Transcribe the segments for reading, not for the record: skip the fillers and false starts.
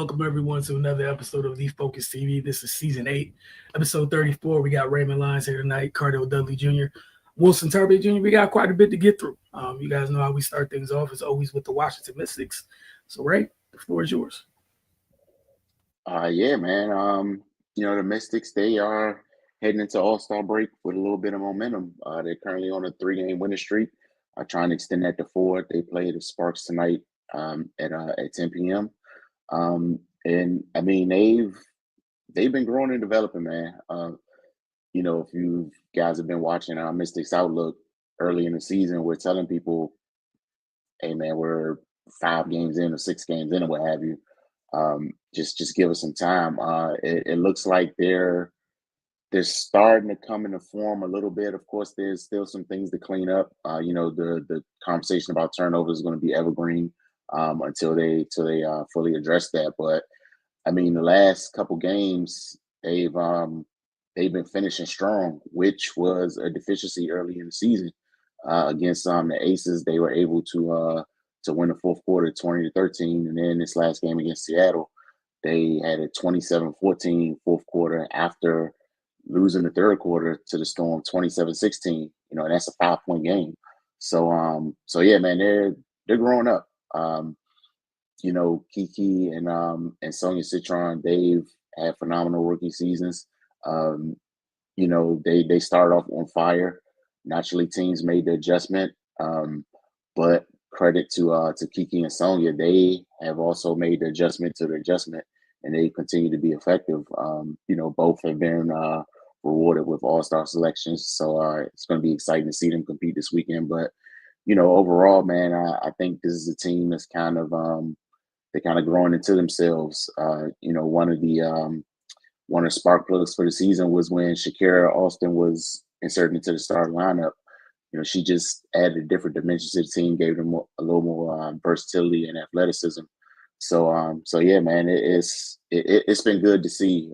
Welcome everyone to another episode of The Focus TV. This is season 8, episode 34. We got Raymond Lyons here tonight, Cardell Dudley Jr., Wilson Turby Jr. We got quite a bit to get through. You guys know how we start things off, as always, with the Washington Mystics. So, Ray, the floor is yours. Yeah, man. The Mystics, they are heading into All-Star break with a little bit of momentum. They're currently on a 3-game winning streak. Trying to extend that to 4. They play the Sparks tonight at 10 p.m. And I mean they've been growing and developing, man. If you guys have been watching our Mystics Outlook early in the season, we're telling people, hey man, we're 5 games in or 6 games in or what have you. Just give us some time. It looks like they're starting to come into form a little bit. Of course, there's still some things to clean up. The conversation about turnovers is going to be evergreen until they fully address that. But I mean, the last couple games they've been finishing strong, which was a deficiency early in the season against the Aces. They were able to win the fourth quarter 20-13, and then this last game against Seattle, they had a 27-14 fourth quarter after losing the third quarter to the Storm 27-16. And that's a 5-point game. So yeah, man, they're growing up. Kiki and Sonia Citron, they've had phenomenal rookie seasons. They started off on fire. Naturally, teams made the adjustment. But credit to Kiki and Sonia, they have also made the adjustment to the adjustment, and they continue to be effective. Both have been rewarded with all-star selections, so it's going to be exciting to see them compete this weekend. But overall, man, I think this is a team that's kind of they're kind of growing into themselves. One of the spark plugs for the season was when Shakira Austin was inserted into the starting lineup. She just added a different dimension to the team, gave them a little more versatility and athleticism. So yeah, man, it's been good to see.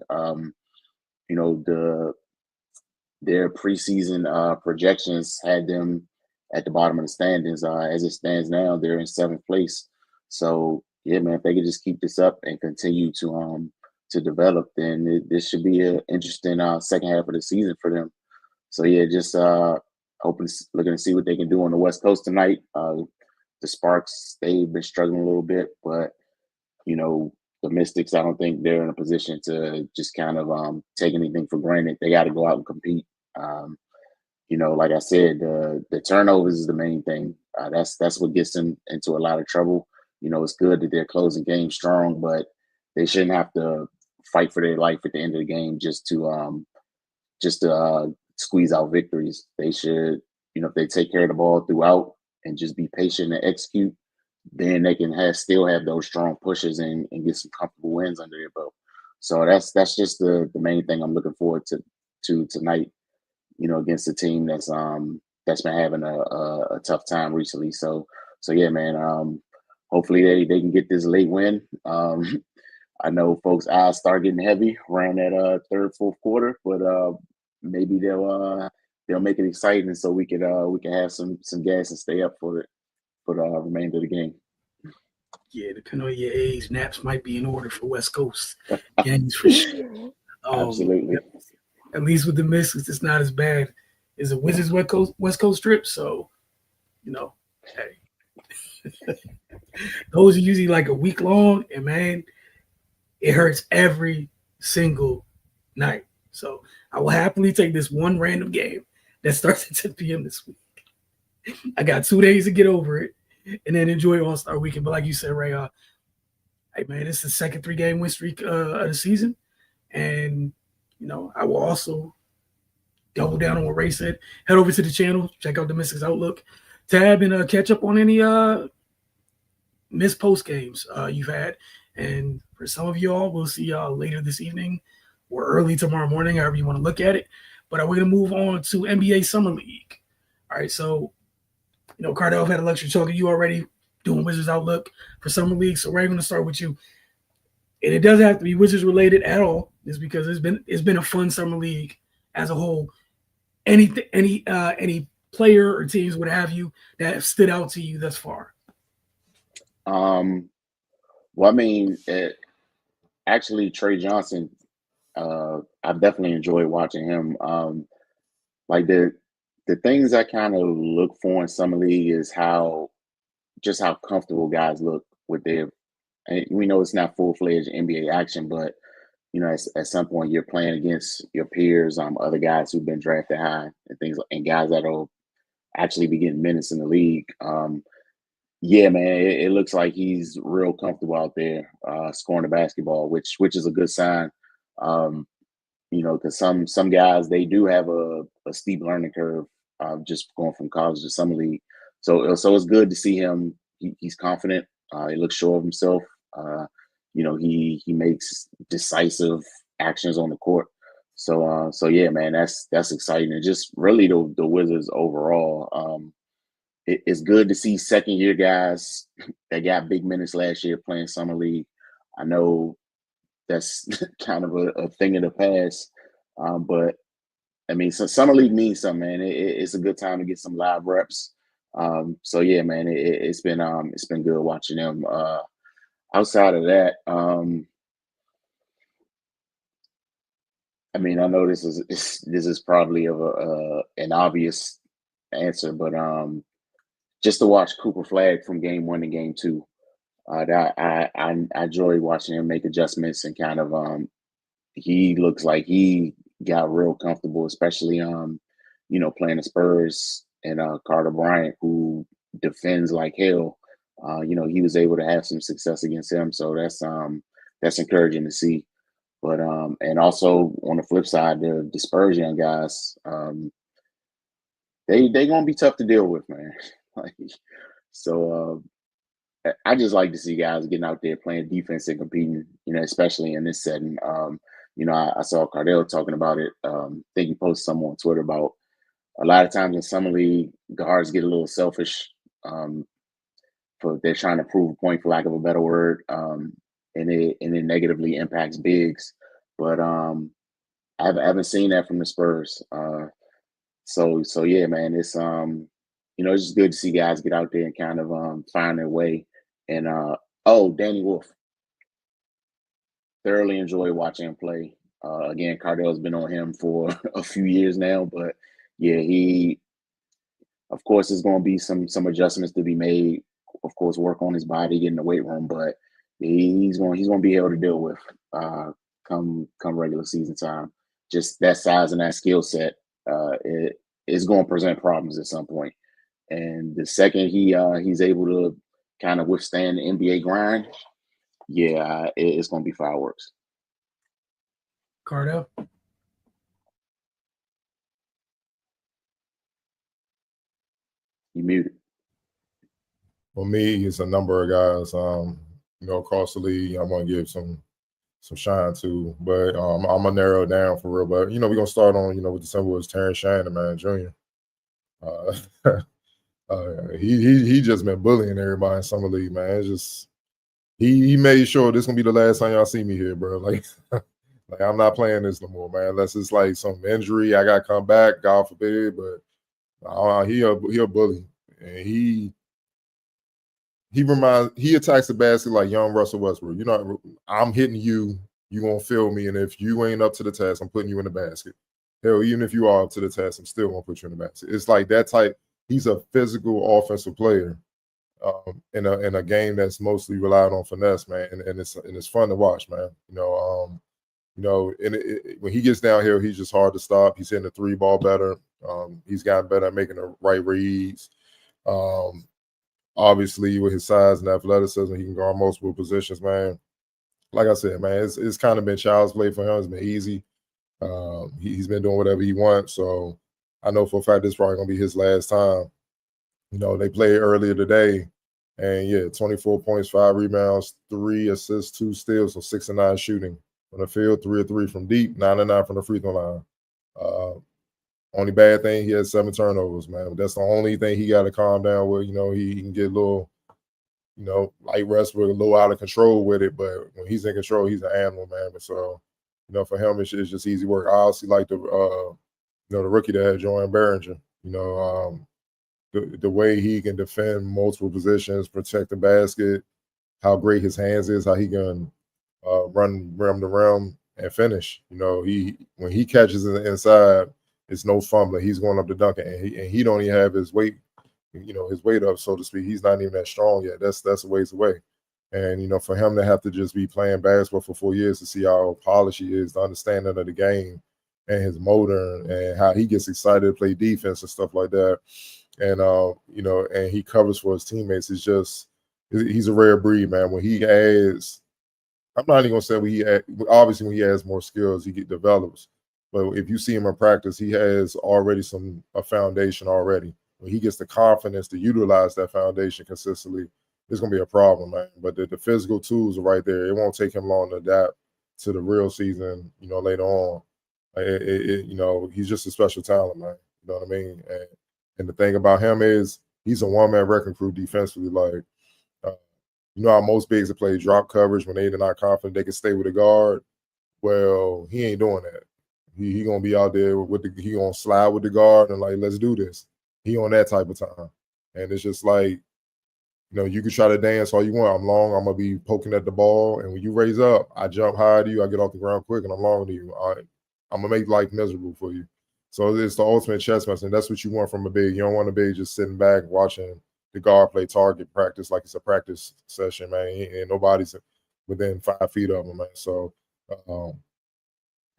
Their preseason projections had them at the bottom of the standings. As it stands now, they're in 7th place. So yeah, man, if they could just keep this up and continue to develop, then this should be an interesting second half of the season for them. So yeah, just looking to see what they can do on the West Coast tonight. The Sparks, they've been struggling a little bit, but the Mystics, I don't think they're in a position to just kind of take anything for granted. They got to go out and compete. Like I said, the turnovers is the main thing. That's what gets them into a lot of trouble. It's good that they're closing games strong, but they shouldn't have to fight for their life at the end of the game just to squeeze out victories. They should, if they take care of the ball throughout and just be patient and execute, then they can still have those strong pushes and get some comfortable wins under their belt. So that's just the main thing I'm looking forward to tonight, against a team that's been having a tough time recently. So yeah, man, hopefully they can get this late win. I know folks' eyes start getting heavy around that third, fourth quarter, but maybe they'll make it exciting so we can have some gas and stay up for the remainder of the game. Yeah, depending on your age, naps might be in order for West Coast games for sure. Absolutely. At least with the Mystics, it's not as bad as a Wizards West Coast trip. So, hey, those are usually like a week long, and man, it hurts every single night. So I will happily take this one random game that starts at 10 p.m. this week. I got 2 days to get over it and then enjoy All-Star Weekend. But like you said, Ray, hey, man, this is the second 3-game win streak of the season. And, I will also double down on what Ray said. Head over to the channel, check out the Mystics Outlook tab, and catch up on any missed post games you've had. And for some of y'all, we'll see y'all later this evening or early tomorrow morning, however you want to look at it. But we're going to move on to NBA Summer League. All right, so, Cardell had a lecture talking to you already, doing Wizards Outlook for Summer League. So we're going to start with you. And it doesn't have to be Wizards related at all. It's because it's been a fun Summer League as a whole. Any player or teams would have you that have stood out to you thus far? Well, I mean, actually Trey Johnson, I've definitely enjoyed watching him. Like the things I kind of look for in summer league is how comfortable guys look with their. And we know it's not full fledged NBA action, but at some point you're playing against your peers, other guys who've been drafted high and things, and guys that'll actually be getting minutes in the league. Yeah, man, it looks like he's real comfortable out there scoring the basketball, which is a good sign. Um, because some guys they do have a steep learning curve just going from college to summer league. So it's good to see him. He's confident. He looks sure of himself. He makes decisive actions on the court. So yeah, man, that's exciting, and just really the Wizards overall. It's good to see second year guys that got big minutes last year playing summer league. I know that's kind of a thing of the past, but I mean, so summer league means something, man. It's a good time to get some live reps. So yeah, man, it's been good watching them. Outside of that, I mean, I know this is probably of an obvious answer, but just to watch Cooper Flag from game one to game two, that I enjoy watching him make adjustments and kind of he looks like he got real comfortable, especially playing the Spurs and Carter Bryant, who defends like hell. He was able to have some success against him, so that's encouraging to see. But and also on the flip side, the Spurs young guys, they gonna be tough to deal with, man. Like, so I just like to see guys getting out there playing defense and competing, especially in this setting. I saw Cardell talking about it. I think he posted something on Twitter about a lot of times in summer league, guards get a little selfish. For they're trying to prove a point, for lack of a better word, and it negatively impacts bigs. But I haven't seen that from the Spurs. So yeah, man, it's just good to see guys get out there and kind of find their way. And Danny Wolf, thoroughly enjoy watching him play. Again, Cardell's been on him for a few years now, but yeah, he of course there's going to be some adjustments to be made. Of course, work on his body, get in the weight room, but he's going to be able to deal with come regular season time. Just that size and that skill set, it is going to present problems at some point. And the second he's able to kind of withstand the NBA grind, yeah, it's going to be fireworks. Cardell. You muted. For me, it's a number of guys, across the league. I want to give some shine to, but I'm gonna narrow it down for real. But we're gonna start on with the Timberwolves, Terrence Shannon, man, Jr. He just been bullying everybody in summer league, man. It's just he made sure this gonna be the last time y'all see me here, bro. Like I'm not playing this no more, man. Unless it's like some injury, I got to come back, God forbid. But he a bully, and he attacks the basket like young Russell Westbrook. I'm hitting you, you gonna feel me, and if you ain't up to the task, I'm putting you in the basket. Hell, even if you are up to the task, I'm still gonna put you in the basket. It's like that type. He's a physical offensive player in a game that's mostly relied on finesse, man, and it's fun to watch, man. When he gets down here, he's just hard to stop. He's hitting the three ball better. He's gotten better at making the right reads. Obviously, with his size and athleticism, he can guard multiple positions, man. Like I said, man, it's kind of been child's play for him. It's been easy. He's been doing whatever he wants. So I know for a fact this is probably going to be his last time. They played earlier today, and yeah, 24 points, 5 rebounds, 3 assists, 2 steals, so 6 of 9 shooting from the field, 3 of 3 from deep, 9 of 9 from the free throw line. Only bad thing, he had 7 turnovers, man. That's the only thing he got to calm down with. He can get a little, like Westbrook, a little out of control with it. But when he's in control, he's an animal, man. But so, for him, it's just easy work. I also like the rookie that had Jordan Berringer. The way he can defend multiple positions, protect the basket, how great his hands is, how he can run rim to rim and finish. You know, when he catches in the inside, it's no fumbling. He's going up to dunk it, and he don't even have his weight, his weight up, so to speak. He's not even that strong yet. That's a ways away. And for him to have to just be playing basketball for 4 years to see how polished he is, the understanding of the game, and his motor, and how he gets excited to play defense and stuff like that, and and he covers for his teammates. It's just he's a rare breed, man. When he adds, I'm not even gonna say obviously when he has more skills, he develops. But if you see him in practice, he has already a foundation already. When he gets the confidence to utilize that foundation consistently, it's gonna be a problem, man. But the physical tools are right there. It won't take him long to adapt to the real season, later on. He's just a special talent, man. You know what I mean? And the thing about him is he's a one-man wrecking crew defensively. Like, how most bigs that play drop coverage when they're not confident they can stay with the guard. Well, he ain't doing that. He gonna be out there he gonna slide with the guard and like, let's do this. He on that type of time. And it's just like, you can try to dance all you want. I'm long, I'm gonna be poking at the ball. And when you raise up, I jump high to you, I get off the ground quick, and I'm longer than you. I'm gonna make life miserable for you. So it's the ultimate chess match, and that's what you want from a big. You don't want a big just sitting back watching the guard play target practice like it's a practice session, man. And nobody's within 5 feet of him, man. So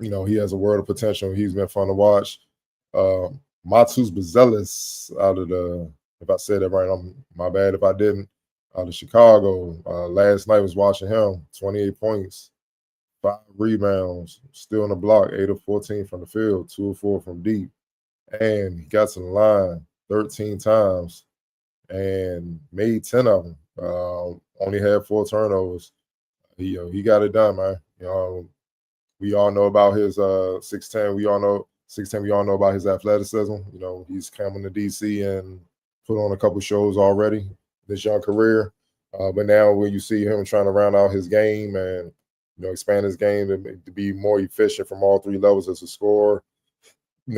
he has a world of potential. He's been fun to watch. Matus Buzelis out of if I said that right, my bad if I didn't, out of Chicago. Last night was watching him, 28 points, 5 rebounds, still on the block, 8 of 14 from the field, 2 of 4 from deep. And he got to the line 13 times and made 10 of them. Only had 4 turnovers. He got it done, man. We all know about his 6'10". We all know about his athleticism. He's coming to DC and put on a couple shows already this young career. But now when you see him trying to round out his game and expand his game to be more efficient from all 3 levels as a scorer,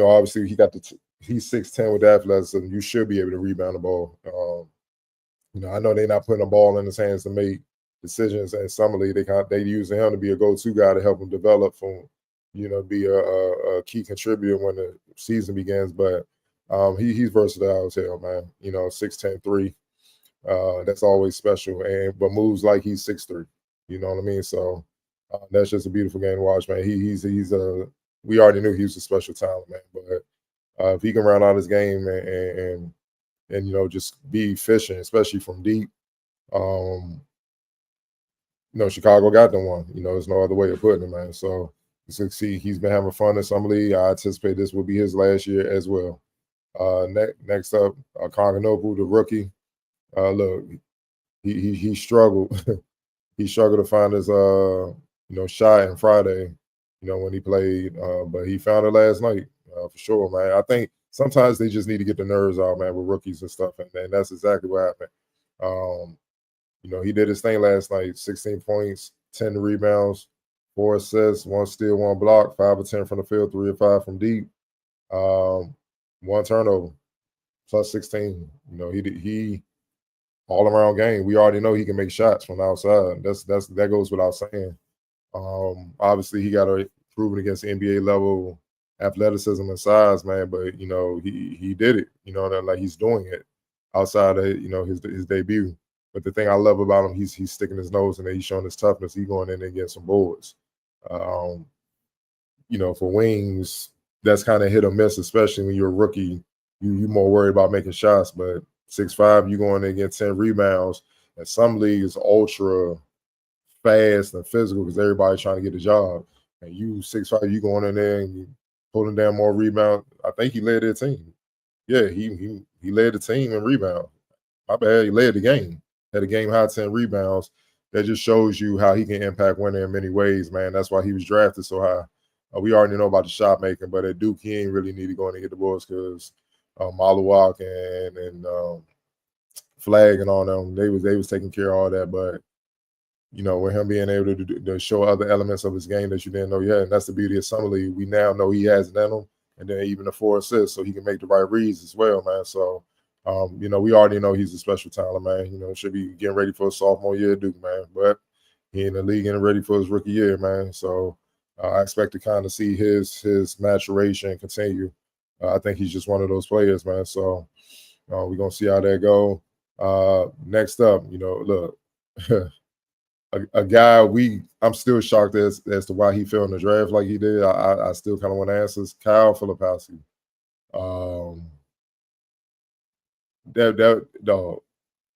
obviously he's 6'10" with athleticism. You should be able to rebound the ball. I know they're not putting a ball in his hands to make decisions, and Summer League they using him to be a go-to guy to help him develop from, be a key contributor when the season begins. But he's versatile as hell, man. 6'10", 3. That's always special, but moves like he's 6'3". You know what I mean? So that's just a beautiful game to watch, man. We already knew he was a special talent, man. But if he can round out his game and just be efficient, especially from deep, Chicago got them one. There's no other way of putting it, man. So he's been having fun in Summer League. I anticipate this will be his last year as well. Next up, Konganopu, the rookie. Look, he struggled. He struggled to find his shot on Friday, when he played. But he found it last night for sure, man. I think sometimes they just need to get the nerves out, man, with rookies and stuff, and that's exactly what happened. He did his thing last night, 16 points, 10 rebounds, 4 assists, 1 steal, 1 block, 5 of 10 from the field, 3 of 5 from deep, 1 turnover, plus 16. He all around game. We already know he can make shots from the outside. That goes without saying. Obviously he got to prove it against NBA level athleticism and size, man. But he did it. Like he's doing it outside of his debut. But the thing I love about him, he's sticking his nose in there. He's showing his toughness. He's going in and getting some boards. For wings, that's kind of hit or miss, especially when you're a rookie. You're more worried about making shots. But 6'5", you going in and get 10 rebounds. And some leagues ultra fast and physical because everybody's trying to get a job. And you 6'5", you going in there and you pulling down more rebounds. I think he led their team. Yeah, he led the team in rebound. My bad, he led the game. Had a game high 10 rebounds. That just shows you how he can impact winning in many ways, man. That's why he was drafted so high. We already know about the shot making, but at Duke, he ain't really need to go in and get the boards because Maluak and Flag and all them, they was taking care of all that. But with him being able to show other elements of his game that you didn't know yet, and that's the beauty of Summer League. We now know he has it in him, and then even the 4 assists, so he can make the right reads as well, man. So. We already know he's a special talent, man. Should be getting ready for a sophomore year at Duke, man. But he in the league and ready for his rookie year, man. So I expect to kind of see his maturation continue. I think he's just one of those players, man. So we're gonna see how that go. Next up, look, a guy I'm still shocked as to why he fell in the draft like he did. I still kind of want answers. Kyle Filipowski. That dog,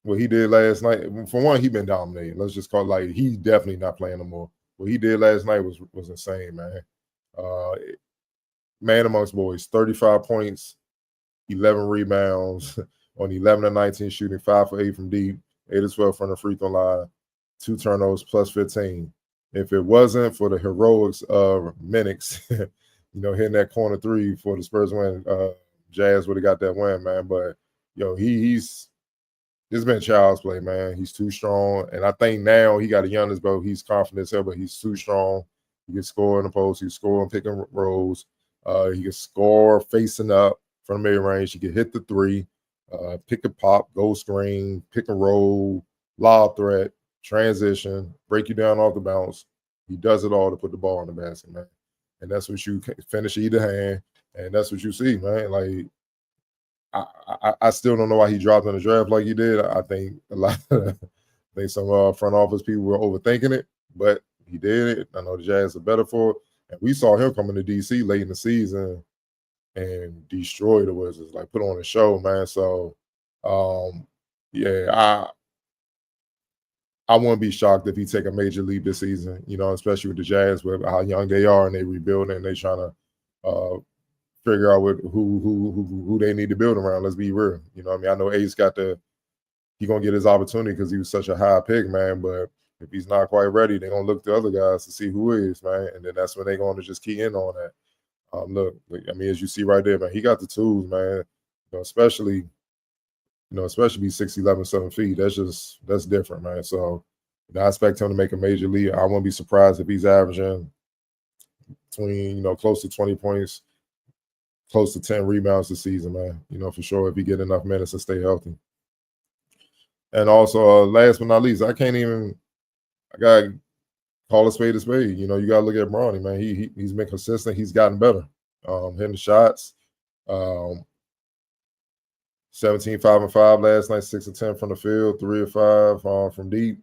what he did last night. For one, he been dominating. Let's just call it like he's definitely not playing no more. What he did last night was insane, man. Man amongst boys, 35 points, 11 rebounds on 11 of 19 shooting, 5 for 8 from deep, 8 of 12 from the free throw line, 2 turnovers plus 15. If it wasn't for the heroics of Minix, hitting that corner 3 for the Spurs win, Jazz would have got that win, man. But he's been child's play, man. He's too strong, and I think now he got a youngest, but he's confident as hell, but he's too strong. He can score in the post. He can score on pick and rolls. He can score facing up from the mid-range. He can hit the 3, pick and pop, go screen, pick and roll, lob threat, transition, break you down off the bounce. He does it all to put the ball in the basket, man. And that's what you finish either hand, and that's what you see, man. Like, I still don't know why he dropped in the draft like he did. I think some front office people were overthinking it, but he did it. I know the Jazz are better for it. And we saw him come into DC late in the season and destroy the Wizards, like put on a show, man. So, yeah, I wouldn't be shocked if he take a major leap this season, especially with the Jazz, with how young they are and they rebuilding and they trying to figure out who they need to build around. Let's be real. I know Ace he gonna get his opportunity because he was such a high pick, man. But if he's not quite ready, they're gonna look to other guys to see who is, man. And then that's when they're gonna just key in on that. Look, as you see right there, man, he got the tools, man. Especially be 6'11", 7 feet. That's different, man. So I expect him to make a major leap. I won't be surprised if he's averaging between, close to 20 points, close to 10 rebounds this season, man. For sure, if he get enough minutes and stay healthy. And also, last but not least, I got to call a spade a spade. You got to look at Bronny, man. He's been consistent. He's gotten better. Hitting the shots. 17, 5 and 5 last night, 6 of 10 from the field, 3 of 5 from deep,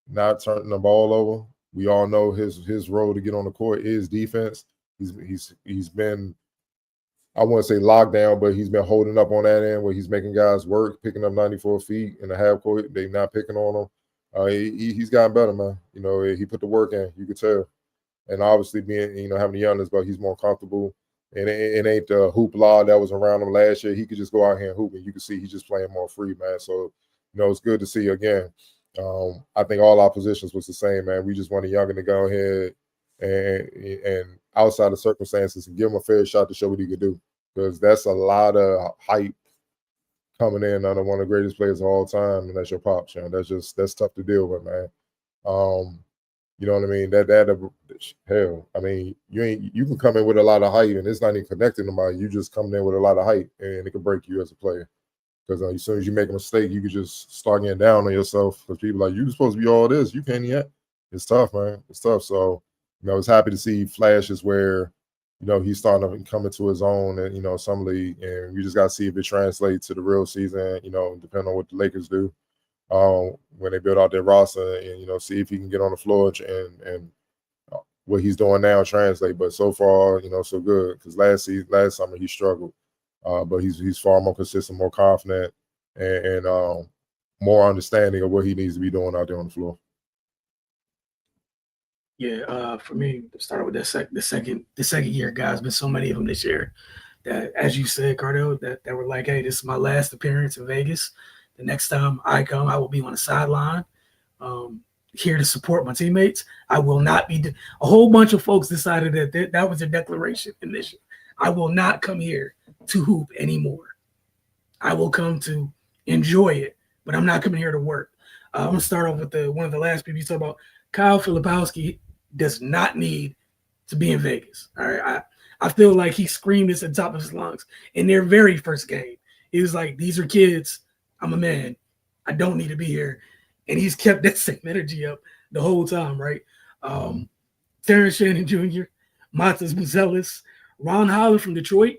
not turning the ball over. We all know his role to get on the court is defense. He's been, I wouldn't say locked down, but he's been holding up on that end where he's making guys work, picking up 94 feet in the half court. They're not picking on him. He's gotten better, man. He put the work in, you could tell. And obviously being, having the youngest, but he's more comfortable. And it ain't the hoopla that was around him last year. He could just go out here and hoop, and you can see he's just playing more free, man. So, it's good to see again. I think all our positions was the same, man. We just want a youngin to go ahead and outside of circumstances and give him a fair shot to show what he could do, because that's a lot of hype coming in under one of the greatest players of all time, and that's your pops, That's tough to deal with, man. You know what I mean? Hell, I mean, you can come in with a lot of hype and it's not even connecting to somebody. You just come in with a lot of hype and it can break you as a player. Because as soon as you make a mistake, you can just start getting down on yourself. Because people like, you're supposed to be all this. You can't yet. It's tough, man. It's tough. So, I was happy to see flashes where, he's starting to come into his own and, some league. And we just got to see if it translates to the real season, depending on what the Lakers do. When they build out their roster and, see if he can get on the floor and what he's doing now translate. But so far, so good, because last summer he struggled. But he's far more consistent, more confident, and more understanding of what he needs to be doing out there on the floor. Yeah, for me, to start with the second year guys, been so many of them this year that, as you said, Cardell, that were like, hey, this is my last appearance in Vegas. The next time I come, I will be on the sideline, here to support my teammates. I will not be. A whole bunch of folks decided that was their declaration in this year. I will not come here to hoop anymore. I will come to enjoy it, but I'm not coming here to work. I'm gonna start off with one of the last people you talked about. Kyle Filipowski does not need to be in Vegas. All right, I feel like he screamed this at the top of his lungs in their very first game. He was like, "These are kids. I'm a man. I don't need to be here." And he's kept that same energy up the whole time, right? Terrence Shannon Jr., Matas Buzelis, Ron Holland from Detroit.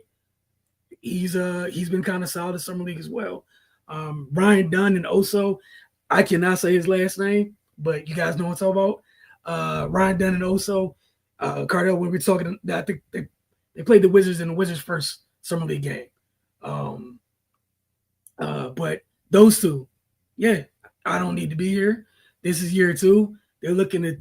He's been kind of solid in summer league as well. Ryan Dunn and Oso. I cannot say his last name, but you guys know what I'm talking about. Ryan Dunn and Oso. Cardell, when we're talking, I think they played the Wizards in the Wizards' first summer league game. But those two, yeah, I don't need to be here. This is year 2. They're looking at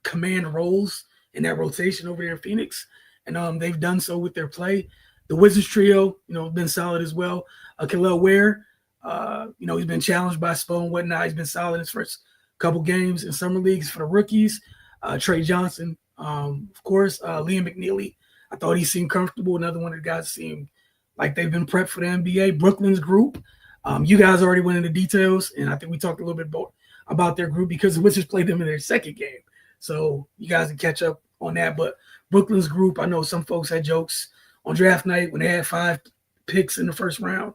command roles in that rotation over there in Phoenix, and they've done so with their play. The Wizards trio, been solid as well. Kel'el Ware, he's been challenged by Spo and whatnot. He's been solid in his first couple games in summer leagues for the rookies. Trey Johnson, of course, Liam McNeely. I thought he seemed comfortable. Another one of the guys seemed like they've been prepped for the NBA. Brooklyn's group. You guys already went into details, and I think we talked a little bit about their group because the Wizards played them in their second game. So you guys can catch up on that. But Brooklyn's group, I know some folks had jokes on draft night when they had 5 picks in the first round.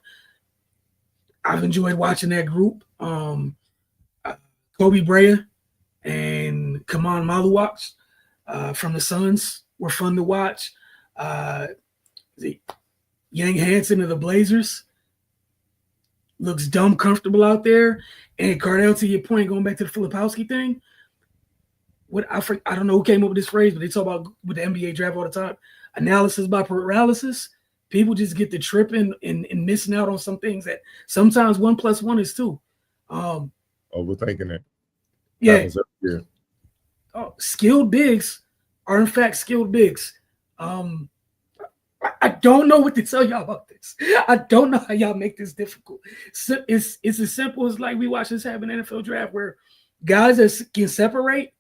I've enjoyed watching that group. Kobe Brea and Kaman Maluwaks from the Suns were fun to watch. The Yang Hansen of the Blazers looks dumb comfortable out there. And Cardell, to your point, going back to the Filipowski thing, I don't know who came up with this phrase, but they talk about with the NBA draft all the time. Analysis by paralysis. People just get to tripping and missing out on some things that sometimes 1 + 1 is 2. Overthinking it. Yeah. Yeah. Skilled bigs are in fact skilled bigs. I don't know what to tell y'all about this. I don't know how y'all make this difficult. It's as simple as like we watch this happen in the NFL draft where guys that can separate.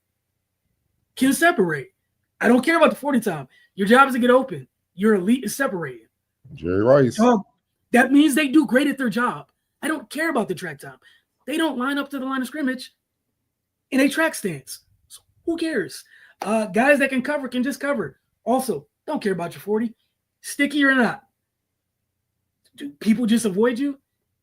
I don't care about the 40 time. Your job is to get open. Your elite is separating. Jerry Rice. That means they do great at their job. I don't care about the track time. They don't line up to the line of scrimmage in a track stance. So who cares? Guys that can cover can just cover. Also, don't care about your 40. Sticky or not. Do people just avoid you?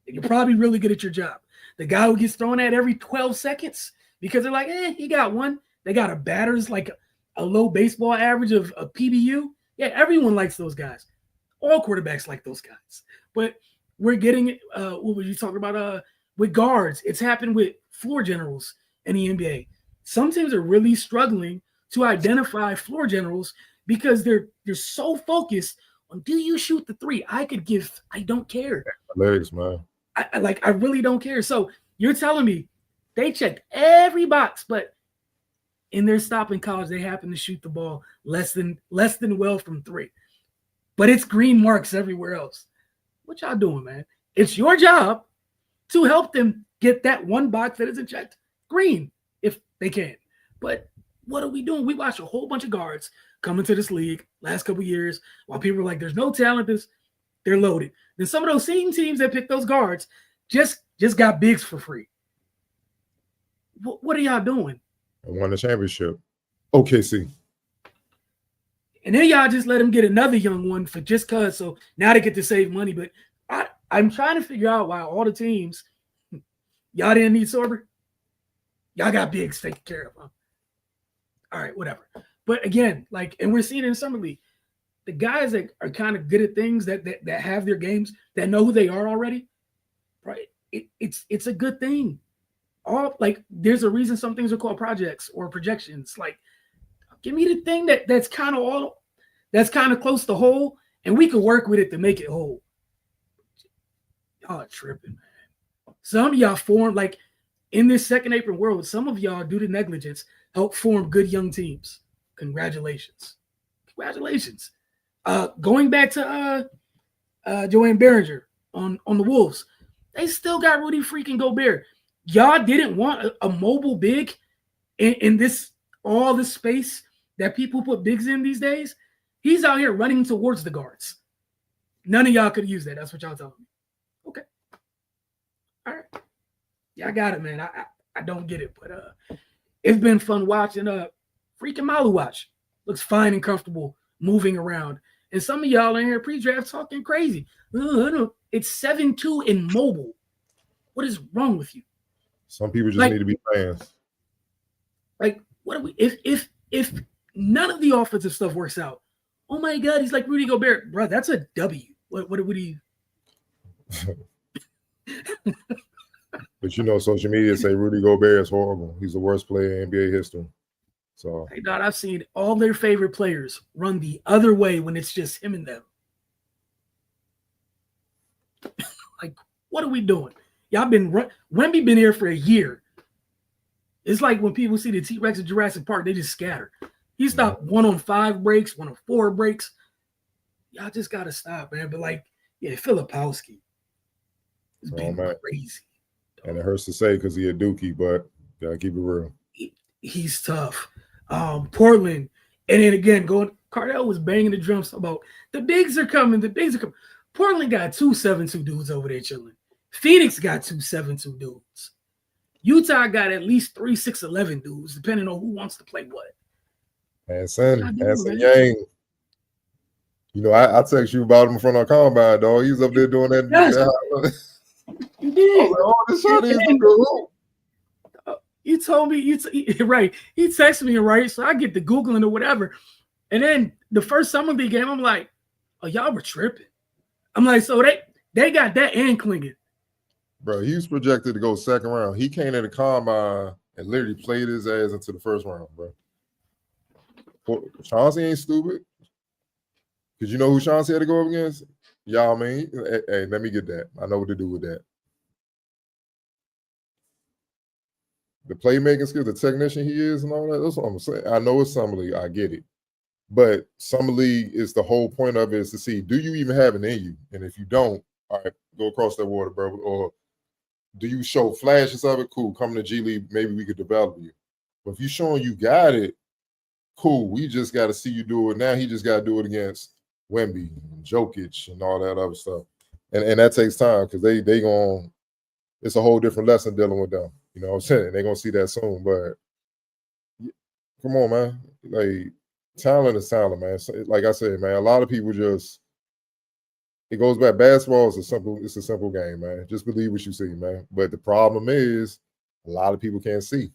You're probably really good at your job. The guy who gets thrown at every 12 seconds because they're like, he got one. They got a batter's like a low baseball average of a PBU. Yeah, everyone likes those guys. All quarterbacks like those guys. But we're getting it. What were you talking about? With guards, it's happened with floor generals in the NBA. Some teams are really struggling to identify floor generals because they're so focused on do you shoot the 3? I don't care. Legs, man. I really don't care. So you're telling me they checked every box, but in their stop in college, they happen to shoot the ball less than well from 3. But it's green marks everywhere else. What y'all doing, man? It's your job to help them get that one box that isn't checked green if they can. But what are we doing? We watched a whole bunch of guards come into this league last couple of years while people were like, there's no talent, they're loaded. Then some of those same teams that picked those guards just got bigs for free. What are y'all doing? And won the championship. OKC. And then y'all just let him get another young one for just cause. So now they get to save money. But I'm trying to figure out why all the teams, y'all didn't need Sorber. Y'all got bigs taken care of. Huh? All right, whatever. But again, and we're seeing it in summer league, the guys that are kind of good at things that have their games, that know who they are already, right? It's a good thing. There's a reason some things are called projects or projections. Give me the thing that's kind of close to whole, and we can work with it to make it whole. Y'all are tripping, man. Some of y'all form in this second apron world. Some of y'all, due to negligence, help form good young teams. Congratulations. Going back to Joanne Behringer on the Wolves, they still got Rudy freaking Gobert. Y'all didn't want a mobile big in all this space that people put bigs in these days. He's out here running towards the guards. None of y'all could use that. That's what y'all telling me. Okay. All right. Yeah, I got it, man. I don't get it, but it's been fun watching freaking Maluwak. Looks fine and comfortable moving around. And some of y'all in here pre-draft talking crazy. It's 7-2 in mobile. What is wrong with you? Some people just need to be fans. Like, what are we? If none of the offensive stuff works out, oh my God, he's like Rudy Gobert, bro. That's a W. What do you? But you know, social media say Rudy Gobert is horrible. He's the worst player in NBA history. So Hey, Dot, I've seen all their favorite players run the other way when it's just him and them. Like, what are we doing? Y'all Wemby been here for a year. It's like when people see the T-Rex in Jurassic Park, they just scatter. He stopped 1 on 5 breaks, 1 on 4 breaks. Y'all just gotta stop, man. But like, yeah, Filipowski is being crazy. And it hurts to say because he a dookie, but gotta keep it real. He's tough. Portland, and then again, Cardell was banging the drums about the bigs are coming. The bigs are coming. Portland got 2 7-2 dudes over there chilling. Phoenix got 2 7-2 dudes. Utah got at least 3 6-11 dudes, depending on who wants to play what. Hanson Yang. You know, I text you about him from our combine, dog. He's up there doing that. Yes. You did. Oh, this shot is good. You told me, right. He texted me, right? So I get the Googling or whatever. And then the first Summer League game, I'm like, oh, y'all were tripping. I'm like, so they got that and clinging. Bro, he was projected to go second round. He came in the combine and literally played his ass into the first round, bro. Chauncey ain't stupid. Because you know who Chauncey had to go up against? Y'all mean? Hey, let me get that. I know what to do with that. The playmaking skill, the technician he is and all that, that's what I'm saying. I know it's Summer League. I get it. But Summer League is the whole point of it is to see, do you even have it in you? And if you don't, all right, go across that water, bro. Or do you show flashes of it? Cool. Come to G League, maybe we could develop you. But if you're showing you got it, cool. We just got to see you do it. Now he just got to do it against Wemby, and Jokic, and all that other stuff. And that takes time because they going, it's a whole different lesson dealing with them. You know what I'm saying? They're going to see that soon. But come on, man. Like, talent is talent, man. So, like I said, man, a lot of people just, it goes back. Basketball is it's a simple game, man. Just believe what you see, man. But the problem is a lot of people can't see.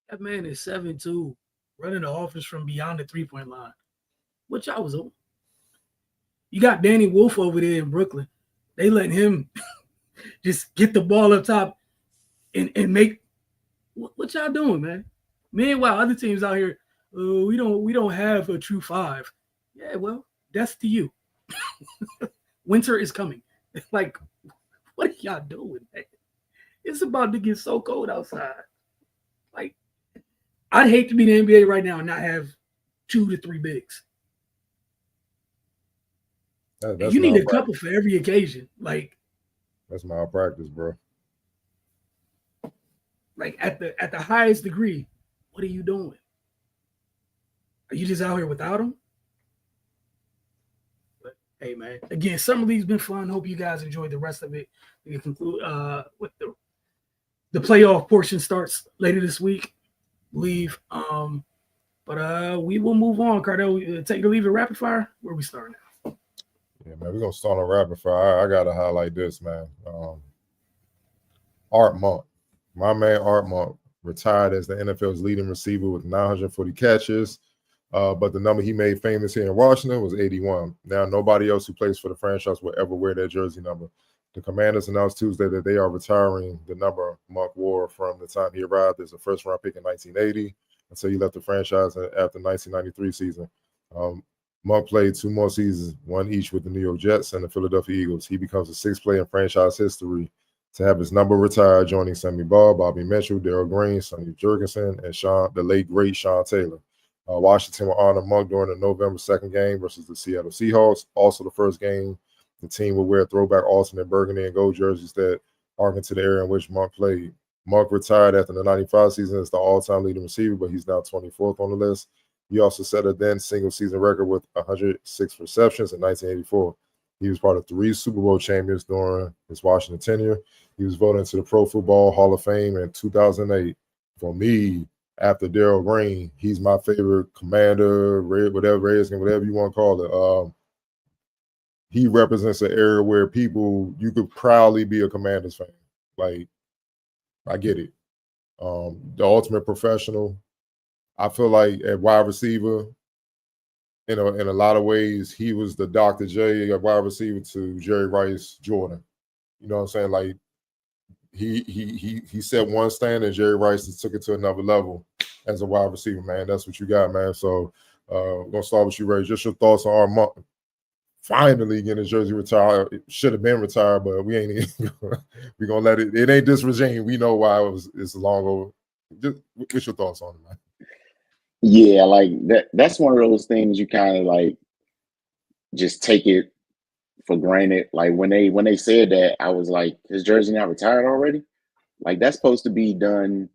That man is 7'2", running the offense from beyond the 3-point line. What y'all was on? You got Danny Wolf over there in Brooklyn. They let him just get the ball up top and make what y'all doing, man? Meanwhile, other teams out here, we don't have a true 5. Yeah, well, that's to you. Winter is coming. Like, what are y'all doing, man? It's about to get so cold outside. Like, I'd hate to be the NBA right now and not have 2 to 3 bigs. You need a couple for every occasion. Like, that's malpractice, bro. Like at the highest degree, what are you doing? Are you just out here without them? But hey, man, again, Summer League's been fun. Hope you guys enjoyed the rest of it. We can conclude with the playoff portion starts later this week, I believe. But we will move on. Cardell, take the leave it rapid fire. Where we starting now? Yeah, man, we're gonna start on rapid fire. I gotta highlight this, man. Art Monk, my man Art Monk, retired as the NFL's leading receiver with 940 catches. But the number he made famous here in Washington was 81. Now, nobody else who plays for the franchise will ever wear that jersey number. The Commanders announced Tuesday that they are retiring the number Monk wore from the time he arrived as a first-round pick in 1980 until he left the franchise after the 1993 season. Monk played 2 more seasons, one each with the New York Jets and the Philadelphia Eagles. He becomes the 6th player in franchise history to have his number retired, joining Sammy Baugh, Bobby Mitchell, Darrell Green, Sonny Jurgensen, and the late, great Sean Taylor. Washington will honor Monk during the November 2nd game versus the Seattle Seahawks. Also the first game, the team will wear throwback alternate burgundy and gold jerseys that harken to the area in which Monk played. Monk retired after the 95 season as the all-time leading receiver, but he's now 24th on the list. He also set a then single-season record with 106 receptions in 1984. He was part of 3 Super Bowl champions during his Washington tenure. He was voted into the Pro Football Hall of Fame in 2008. For me, after Darrell Green, he's my favorite commander, whatever you want to call it. He represents an area where you could proudly be a Commanders fan. Like, I get it. The ultimate professional. I feel like at wide receiver, in a lot of ways, he was the Dr. J at wide receiver to Jerry Rice Jordan. You know what I'm saying? Like he set one standard, Jerry Rice just took it to another level as a wide receiver, man. That's what you got, man. So we're gonna start with you, Ray. Just your thoughts on our finally getting his jersey retired. It should have been retired, but we ain't even we're gonna let it. It ain't this regime. We know why it's long over. Just what's your thoughts on it, man? Yeah, like that's one of those things you kind of like just take it for granted. Like when they said that, I was like, his jersey not retired already? Like that's supposed to be done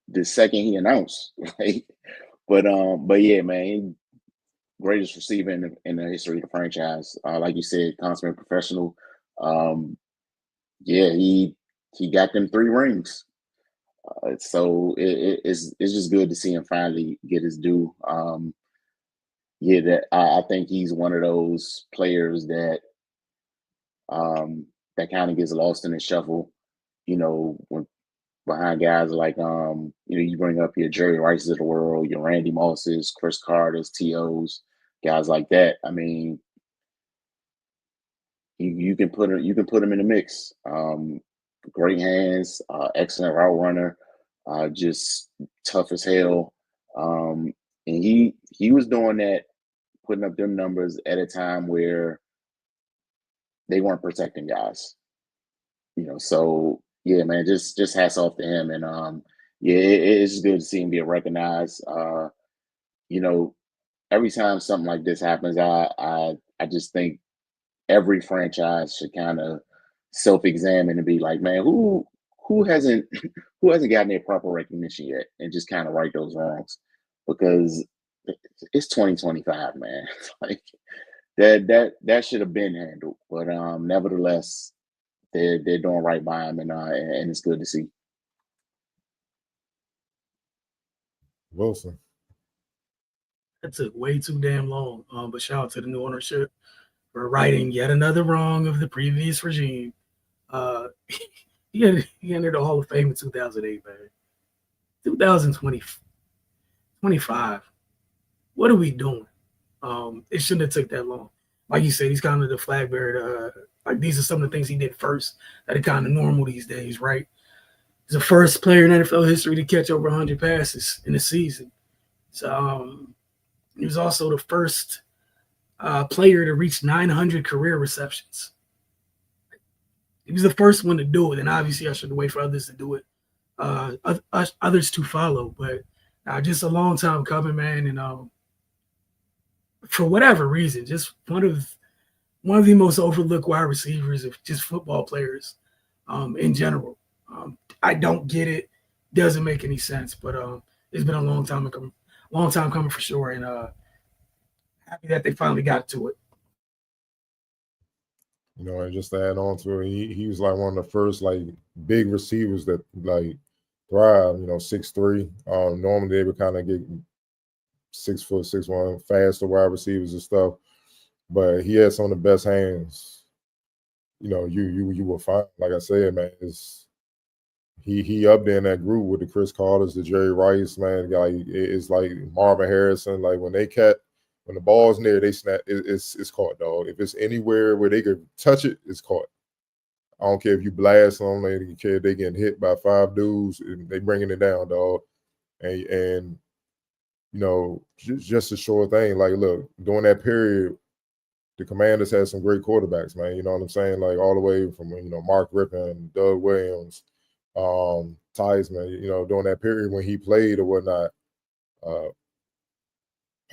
the second he announced. Right? But yeah, man, greatest receiver in the history of the franchise. Like you said, consummate professional. Yeah, he got them 3 rings. So it's just good to see him finally get his due. Yeah, that I think he's one of those players that that kind of gets lost in the shuffle. You know, when behind guys like you bring up your Jerry Rices of the world, your Randy Mosses, Chris Carter's, T.O.'s, guys like that. I mean, you can put him in the mix. Great hands, excellent route runner, just tough as hell. And he was doing that, putting up them numbers at a time where they weren't protecting guys. So yeah, man, just hats off to him. And yeah, it's good to see him get recognized. You know, every time something like this happens, I just think every franchise should kind of self-examine and be like, man, who hasn't who hasn't gotten their proper recognition yet, and just kind of right those wrongs, because it's 2025, man. Like that should have been handled, but nevertheless, they're doing right by him, and it's good to see. Wilson. That took way too damn long. But shout out to the new ownership for righting yet another wrong of the previous regime. He entered the Hall of Fame in 2008, man. 2025. What are we doing? It shouldn't have took that long. Like you said, he's kind of the flag bearer. Like these are some of the things he did first that are kind of normal these days, right? He's the first player in NFL history to catch over 100 passes in a season. So he was also the first player to reach 900 career receptions. He was the first one to do it, and obviously I should wait for others to do it, others to follow. But just a long time coming, man. And for whatever reason, just one of the most overlooked wide receivers of just football players in general. I don't get it; doesn't make any sense. But it's been a long time coming for sure, and happy that they finally got to it. And just to add on to it, he was like one of the first like big receivers that like thrive. 6'3". Normally they would kind of get 6 foot, 6'1", faster wide receivers and stuff, but he had some of the best hands. You will find, like I said, man, he up there in that group with the Chris Carters, the Jerry Rice, man. Like it's like Marvin Harrison. Like when the ball's near, they snap. It's caught, dog. If it's anywhere where they could touch it, it's caught. I don't care if you blast them. They don't care if they getting hit by 5 dudes. They bringing it down, dog. And just a short thing. Like, look, during that period, the Commanders had some great quarterbacks, man. You know what I'm saying? Like all the way from Mark Rippon, Doug Williams, Theismann. During that period when he played or whatnot.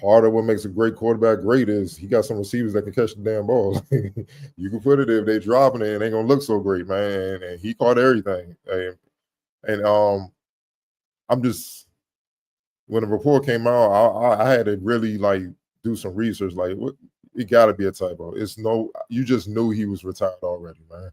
Part of what makes a great quarterback great is he got some receivers that can catch the damn ball. You can put it if they dropping it, it ain't gonna look so great, man. And he caught everything. And I'm just, when the report came out, I had to really like do some research. Like, it got to be a typo. You just knew he was retired already, man.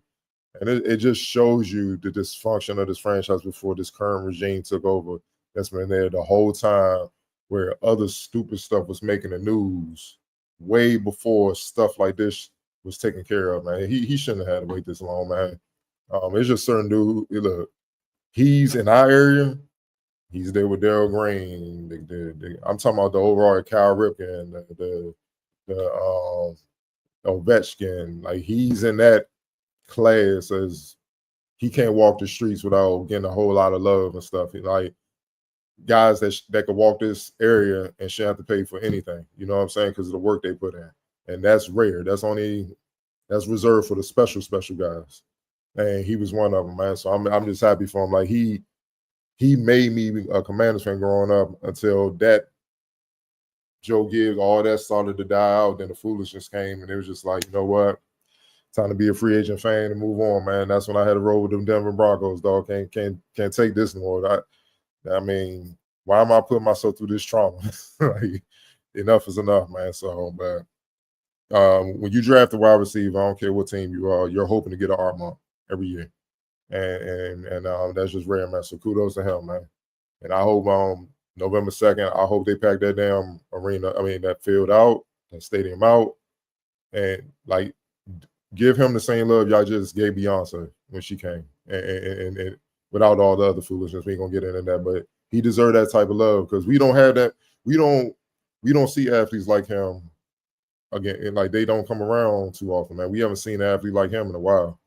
And it just shows you the dysfunction of this franchise before this current regime took over. That's been there the whole time, where other stupid stuff was making the news way before stuff like this was taken care of, man. He shouldn't have had to wait this long, man. It's just certain dude. Look, he's in our area. He's there with Daryl Green. I'm talking about the overall Cal Ripken, the Ovechkin. Like, he's in that class as he can't walk the streets without getting a whole lot of love and stuff. Like, guys that could walk this area and shouldn't have to pay for anything. You know what I'm saying? Because of the work they put in, and that's rare. That's reserved for the special guys. And he was one of them, man. So I'm just happy for him. Like, he made me a Commanders fan growing up until that Joe Gibbs, all that started to die out. Then the foolishness came, and it was just like, you know what? Time to be a free agent fan and move on, man. That's when I had to roll with them Denver Broncos, dog. Can't take this anymore. I mean, why am I putting myself through this trauma? Like, enough is enough, man. So, but when you draft a wide receiver, I don't care what team you are, you're hoping to get an Armand every year, and that's just rare, man. So kudos to him, man. And I hope November 2nd, I hope they pack that damn arena. I mean, that field out, that stadium out, and like, give him the same love y'all just gave Beyonce when she came, and without all the other foolishness. We ain't gonna get into that, but he deserved that type of love, because we don't have that. We don't see athletes like him again, and like, they don't come around too often, man. We haven't seen an athlete like him in a while.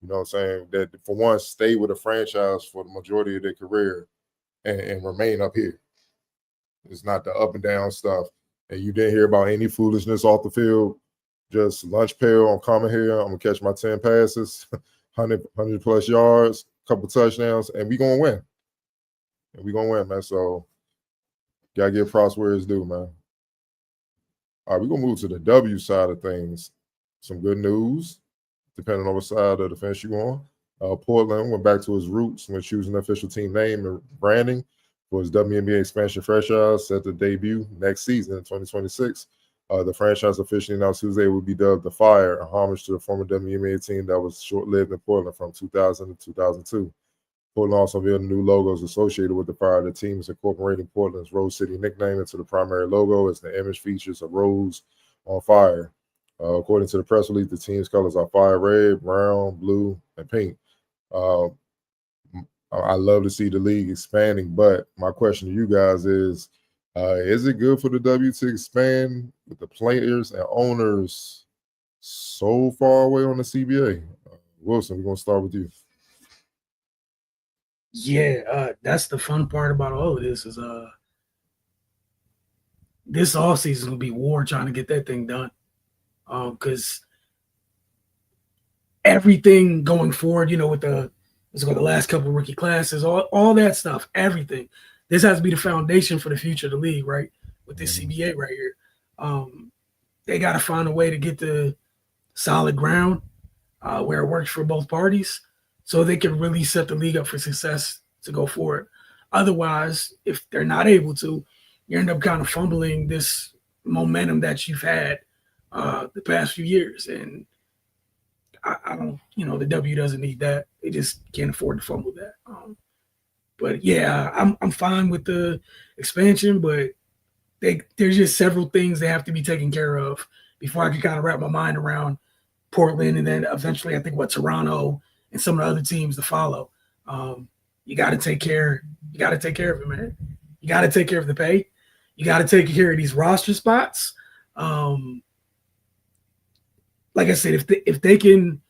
You know what I'm saying? That, for one, stay with a franchise for the majority of their career and remain up here. It's not the up and down stuff. And you didn't hear about any foolishness off the field. Just lunch pail, I'm coming here, I'm gonna catch my 10 passes, 100 plus yards, couple touchdowns, and we gonna win. Man. So gotta give props where it's due, man. All right, we're gonna move to the W side of things. Some good news, depending on what side of the fence you're on. Portland went back to his roots when choosing the official team name and branding for his WNBA expansion franchise, set to debut next season in 2026. The franchise officially announced Tuesday would be dubbed the Fire, a homage to the former WNBA team that was short-lived in Portland from 2000 to 2002. Portland also unveiled new logos associated with the Fire. The team is incorporating Portland's Rose City nickname into the primary logo, as the image features a rose on fire. According to the press release, the team's colors are fire red, brown, blue, and pink. I love to see the league expanding, but my question to you guys is it good for the W to expand with the players and owners so far away on the CBA? Wilson, we're going to start with you. Yeah, that's the fun part about all of this is this offseason is going to be war trying to get that thing done. Because everything going forward, with the last couple of rookie classes, all that stuff, everything. This has to be the foundation for the future of the league, right? With this CBA right here. They got to find a way to get the solid ground where it works for both parties so they can really set the league up for success to go forward. Otherwise, if they're not able to, you end up kind of fumbling this momentum that you've had the past few years. And I don't, the W doesn't need that. They just can't afford to fumble that. But yeah, I'm fine with the expansion, but there's just several things that have to be taken care of before I can kind of wrap my mind around Portland, and then eventually I think Toronto and some of the other teams to follow. You got to take care. You got to take care of it, man. You got to take care of the pay. You got to take care of these roster spots. Like I said, if they can,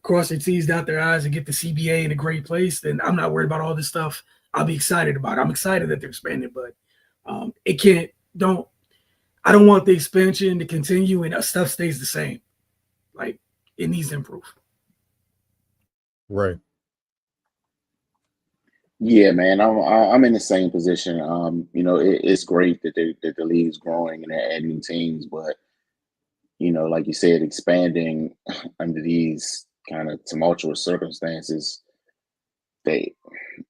cross their T's, dot their I's, and get the CBA in a great place, then I'm not worried about all this stuff. I'll be excited about it. I'm excited that they're expanding, but I don't want the expansion to continue and stuff stays the same. Like, it needs to improve. Right. Yeah, man, I'm in the same position. It's great that the league's growing and they're adding new teams, but like you said, expanding under these kind of tumultuous circumstances, they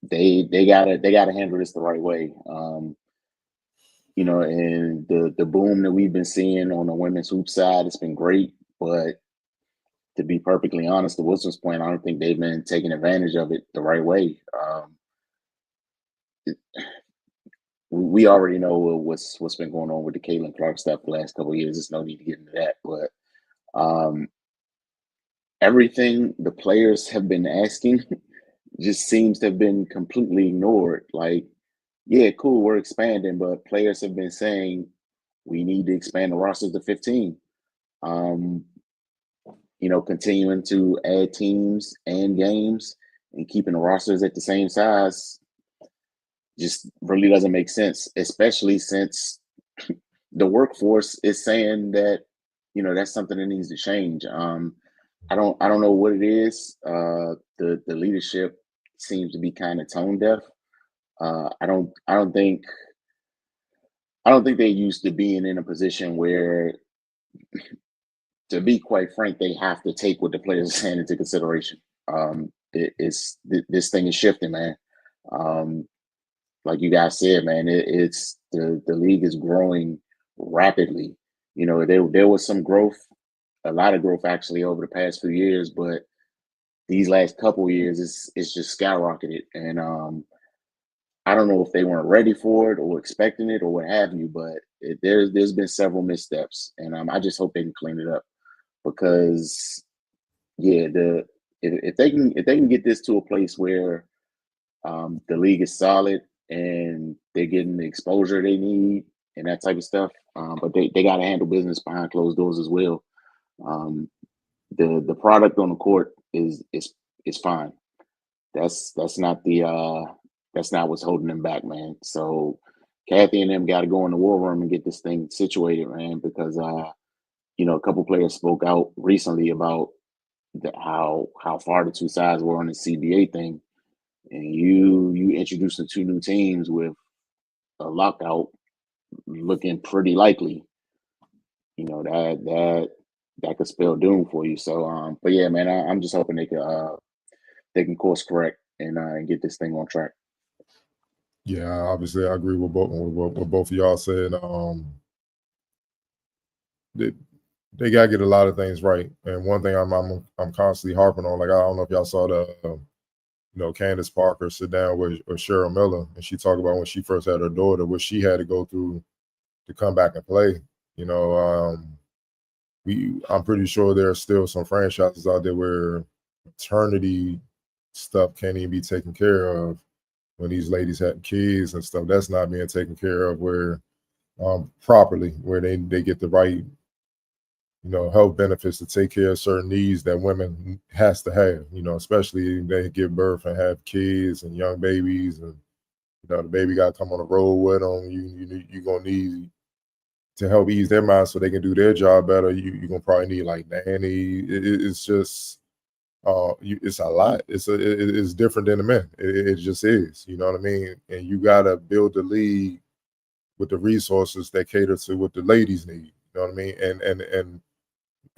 gotta handle this the right way. And the boom that we've been seeing on the women's hoop side, it's been great, but to be perfectly honest, to Wilson's point, I don't think they've been taking advantage of it the right way. We already know what's been going on with the Caitlin Clark stuff the last couple of years. There's no need to get into that, but everything the players have been asking just seems to have been completely ignored. Like, yeah, cool, we're expanding, but players have been saying we need to expand the rosters to 15. Um, continuing to add teams and games and keeping the rosters at the same size just really doesn't make sense, especially since the workforce is saying that that's something that needs to change. I don't know what it is. The leadership seems to be kind of tone deaf. I don't think they used to being in a position where, to be quite frank, they have to take what the players are saying into consideration. This thing is shifting, man. Um, like you guys said, man, it's the league is growing rapidly. There was some growth, a lot of growth actually over the past few years, but these last couple years, it's just skyrocketed, and I don't know if they weren't ready for it or expecting it or what have you, but there's been several missteps, and I just hope they can clean it up because yeah, if they can get this to a place where the league is solid and they're getting the exposure they need and that type of stuff, but they got to handle business behind closed doors as well. Um, the product on the court is fine. That's not what's holding them back, man. So Kathy and them got to go in the war room and get this thing situated, man, because a couple players spoke out recently about how far the two sides were on the CBA thing, and you introducing two new teams with a lockout looking pretty likely. That could spell doom for you. So, but yeah, man, I'm just hoping they can course correct and get this thing on track. Yeah, obviously, I agree with what both of y'all said. They gotta get a lot of things right, and one thing I'm constantly harping on. Like, I don't know if y'all saw Candace Parker sit down with Cheryl Miller, and she talked about when she first had her daughter, what she had to go through to come back and play. I'm pretty sure there are still some franchises out there where maternity stuff can't even be taken care of when these ladies have kids and stuff. That's not being taken care of where properly, where they get the right health benefits to take care of certain needs that women has to have, especially they give birth and have kids and young babies, and the baby got to come on the road with them. You're gonna need to help ease their mind so they can do their job better. You're gonna probably need like nanny. It's just it's a lot. It's different than the men. It just is. You know what I mean? And you gotta build the league with the resources that cater to what the ladies need. You know what I mean?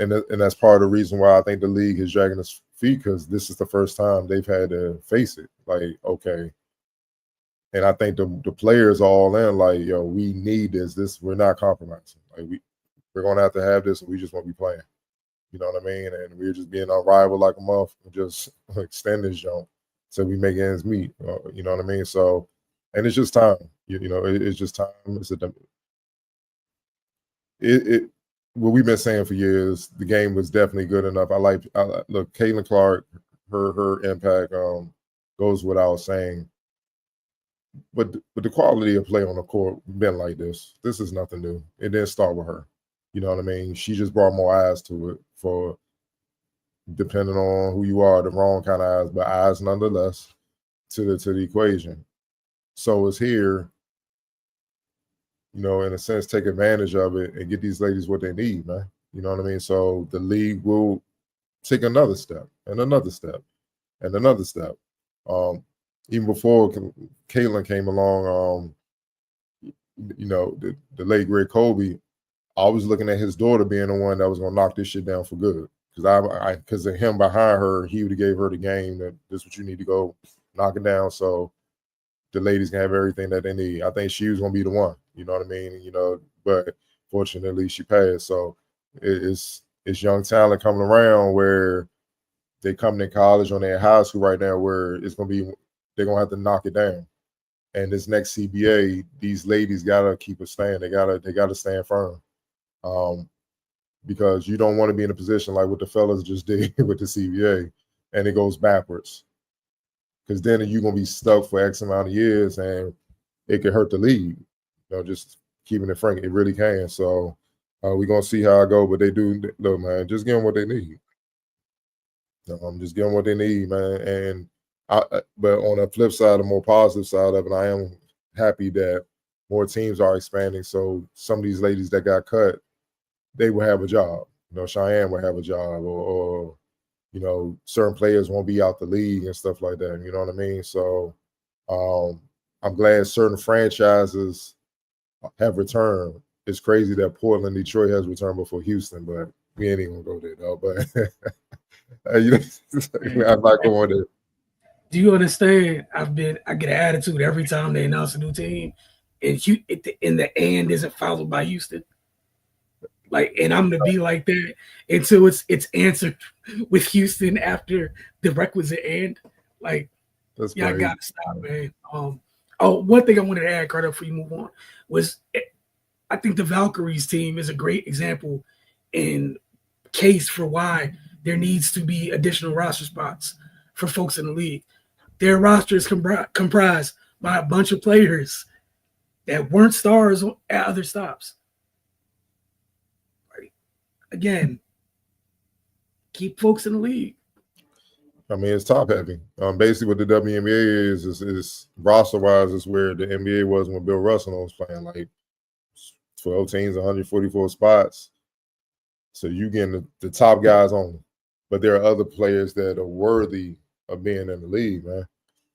And that's part of the reason why I think the league is dragging its feet, because this is the first time they've had to face it. Like, okay. And I think the players are all in, like, yo, we need this. We're not compromising. Like, we're gonna have this, and we just won't be playing. You know what I mean? And we're just being unrivaled like a month and just extend this jump so we make ends meet. You know what I mean? So, and it's just time. It's just time. What we've been saying for years, the game was definitely good enough. Look, Caitlin Clark, her impact goes without saying. But the quality of play on the court been like this. This is nothing new. It didn't start with her. You know what I mean? She just brought more eyes to it, for depending on who you are, the wrong kind of eyes, but eyes nonetheless to the equation. So it's here, in a sense, take advantage of it and get these ladies what they need, man. You know what I mean? So the league will take another step and another step and another step. Even before Caitlin came along, the late great Kobe, I was looking at his daughter being the one that was gonna knock this shit down for good. Because of him behind her, he would have gave her the game that this is what you need to go knock it down. So the ladies can have everything that they need. I think she was gonna be the one. You know what I mean? But fortunately she passed. So it's young talent coming around where they coming in college or they're in high school right now, where it's gonna be, they're gonna have to knock it down. And this next CBA, these ladies gotta keep a stand. They gotta stand firm. Because you don't want to be in a position like what the fellas just did with the CBA, and it goes backwards. because then you're gonna be stuck for X amount of years, and it could hurt the league. Just keeping it frank, it really can. So we're gonna see how I go, but they do look, man. Just give them what they need. Just give them what they need, man. And but on the flip side, the more positive side of it, I am happy that more teams are expanding. So some of these ladies that got cut, they will have a job. Cheyenne will have a job, or certain players won't be out the league and stuff like that. You know what I mean? So I'm glad certain franchises have returned. It's crazy that Portland, Detroit has returned before Houston, but we ain't even gonna go there though. But I'm not going there. Do you understand? I get an attitude every time they announce a new team, and in the end isn't followed by Houston. And I'm gonna be like that until it's answered with Houston after the requisite end. That's I crazy. gotta stop, man. One thing I wanted to add, Carter, before you move on, was I think the Valkyries team is a great example and case for why there needs to be additional roster spots for folks in the league. Their roster is comprised by a bunch of players that weren't stars at other stops. Again, keep folks in the league. I mean, it's top heavy. Basically, what the WNBA is roster wise is where the NBA was when Bill Russell was playing, like 12 teams, 144 spots. So you getting the top guys on, but there are other players that are worthy of being in the league, man.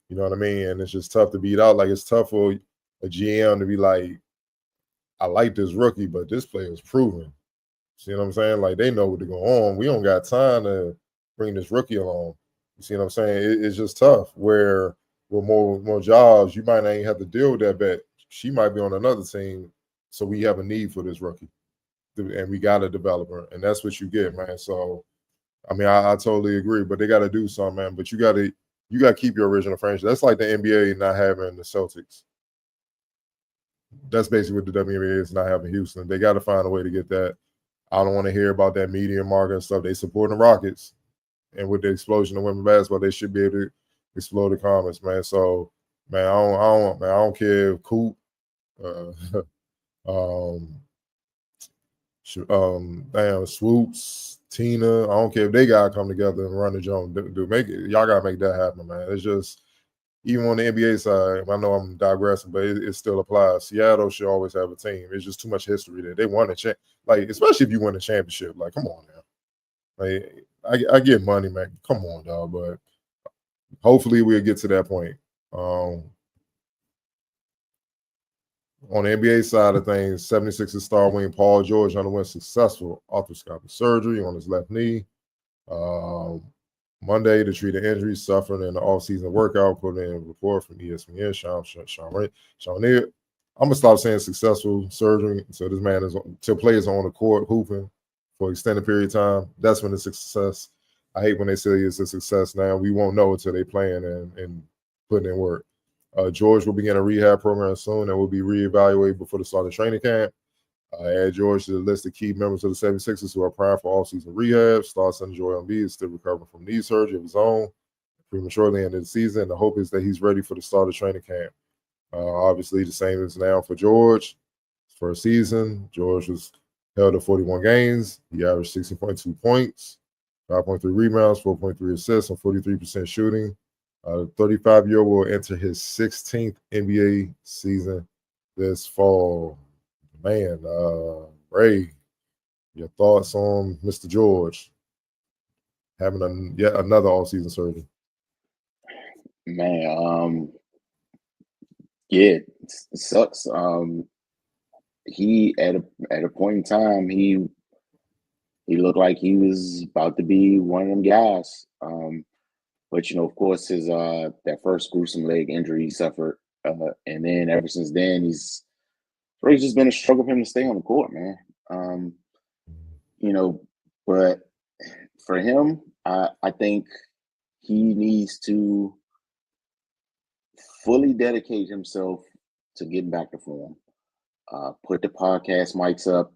You know what I mean? And it's just tough to beat out. Like, it's tough for a GM to be like, I like this rookie, but this player is proven. See what I'm saying? Like, they know what to go on. We don't got time to bring this rookie along. You see what I'm saying? It's just tough. Where with more jobs, you might not even have to deal with that bet. She might be on another team, so we have a need for this rookie, and we got a developer, and that's what you get, man. So, I mean, I totally agree, but they got to do something, man. But you got to keep your original franchise. That's like the NBA not having the Celtics. That's basically what the WNBA is not having Houston. They got to find a way to get that. I don't want to hear about that media market and stuff. They support the Rockets. And with the explosion of women's basketball, they should be able to explode the comments, man. So, man, I don't care if Coop, Swoops, Tina. I don't care if they gotta come together and run the joint. Y'all gotta make that happen, man. It's just, even on the NBA side, I know I'm digressing, but it still applies. Seattle should always have a team. It's just too much history there. They won especially if you win a championship. Like, come on now. Like, I get money, man. Come on, dog. But hopefully we'll get to that point. On the NBA side of things, 76ers star wing Paul George underwent successful arthroscopic surgery on his left knee Monday to treat an injury suffered in the offseason workout, according to a report from ESPN. Sean Neal. I'm going to stop saying successful surgery. So this man till players on the court hooping for extended period of time. That's when it's a success. I hate when they say it's a success now. We won't know until they playing and putting in work. George will begin a rehab program soon and will be reevaluated before the start of training camp. Add George to the list of key members of the 76ers who are primed for all-season rehab. Star center Joel Embiid is still recovering from knee surgery of his own prematurely into the season. The hope is that he's ready for the start of training camp. Obviously, the same is now for George. First season, George was held to 41 games. He averaged 16.2 points, 5.3 rebounds, 4.3 assists, and 43% shooting. The 35-year-old will enter his 16th NBA season this fall. Man, Ray, your thoughts on Mr. George having yet another all-season surgery? Man, yeah, it sucks. He at a point in time he looked like he was about to be one of them guys. But of course, his that first gruesome leg injury he suffered, and then ever since then it's just been a struggle for him to stay on the court, man. But for him, I think he needs to fully dedicate himself to getting back to form. Put the podcast mics up,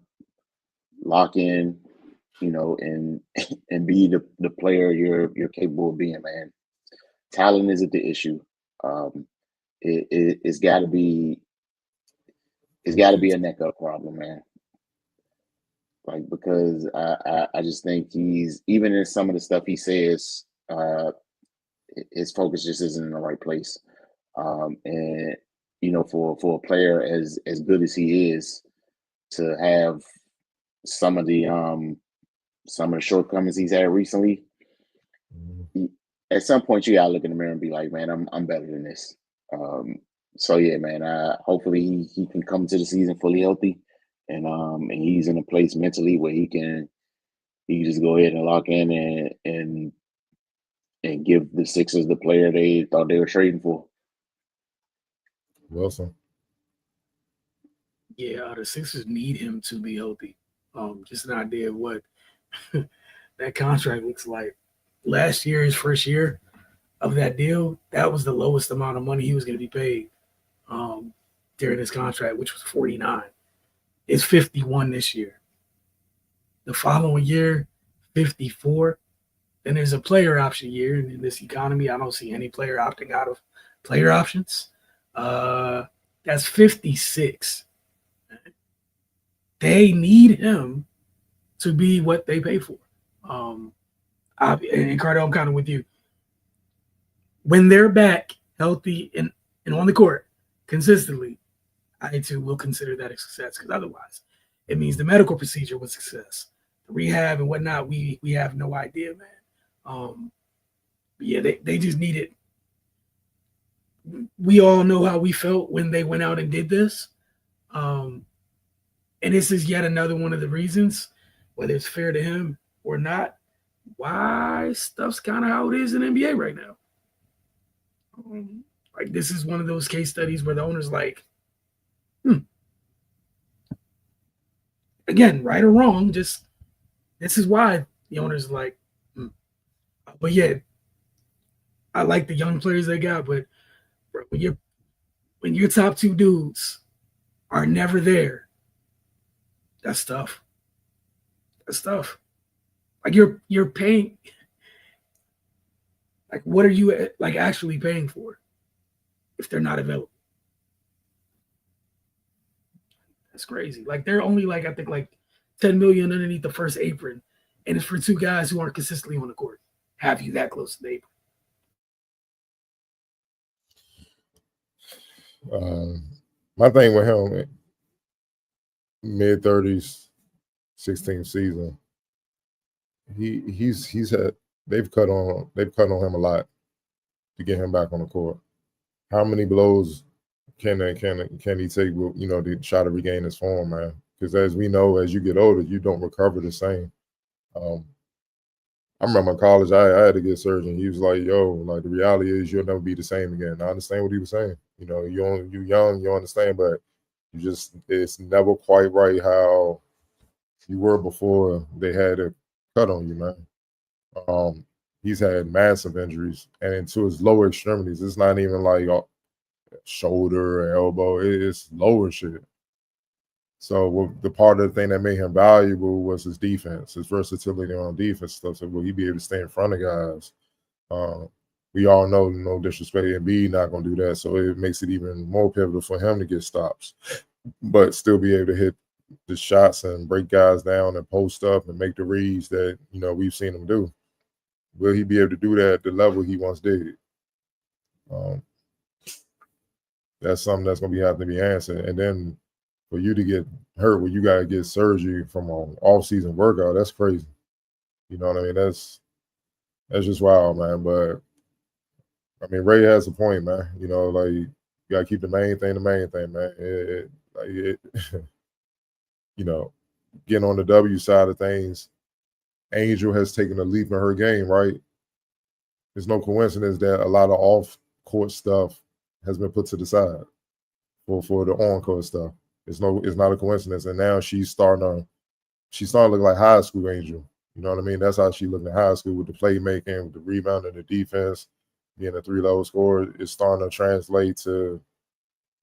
lock in, and be the player you're capable of being, man. talent isn't the issue. It's got to be a neck up problem, man. Like, because I just think he's, even in some of the stuff he says, his focus just isn't in the right place. And for a player as good as he is, to have some of the shortcomings he's had recently, at some point you gotta look in the mirror and be like, man, I'm better than this. So yeah, man. Hopefully he can come to the season fully healthy, and he's in a place mentally where he can just go ahead and lock in and give the Sixers the player they thought they were trading for. Wilson. Yeah, the Sixers need him to be healthy. Just an idea of what that contract looks like. Last year, his first year of that deal, that was the lowest amount of money he was going to be paid during his contract, which was 49. It's 51 this year. The following year, 54. Then there's a player option year. And in this economy, I don't see any player opting out of player options. That's 56. They need him to be what they pay for. And Cardo, I'm kind of with you. When they're back healthy and on the court consistently, I too will consider that a success, because otherwise it means the medical procedure was a success. The rehab and whatnot, we have no idea, man. Yeah, they just need it. We all know how we felt when they went out and did this. And this is yet another one of the reasons, whether it's fair to him or not, why stuff's kind of how it is in NBA right now. Like, this is one of those case studies where the owner's like, again, right or wrong, just this is why the owner's like, But yeah, I like the young players they got, but bro, when your top two dudes are never there, that's tough. That's tough. Like, you're paying. Like, what are you like actually paying for if they're not available? That's crazy. Like, they're only like, I think, like $10 million underneath the first apron, and it's for two guys who aren't consistently on the court. Have you that close to the apron? My thing with him, mid-30s, 16th season, he's had they've cut on him a lot to get him back on the court. How many blows can he take, to try to regain his form, man? Because as we know, as you get older, you don't recover the same. I remember in college, I had to get surgery. He was like, yo, like, the reality is you'll never be the same again. I understand what he was saying. You're young, you understand, but it's never quite right how you were before they had a cut on you, man. He's had massive injuries, and into his lower extremities. It's not even like shoulder or elbow. It's lower shit. So the part of the thing that made him valuable was his defense, his versatility on defense stuff. So will he be able to stay in front of guys? We all know, no disrespect, Embiid not going to do that. So it makes it even more pivotal for him to get stops, but still be able to hit the shots and break guys down and post up and make the reads that, we've seen him do. Will he be able to do that at the level he once did? That's something that's going to have to be answered. And then for you to get hurt where you got to get surgery from an off-season workout, that's crazy. You know what I mean? That's just wild, man. But, I mean, Ray has a point, man. Like, you got to keep the main thing, man. Getting on the W side of things, Angel has taken a leap in her game, right? There's no coincidence that a lot of off-court stuff has been put to the side for the on-court stuff. It's not a coincidence. And now she's starting to look like high school Angel. You know what I mean? That's how she looked in high school, with the playmaking, with the rebound and the defense, being a 3-level scorer. It's starting to translate to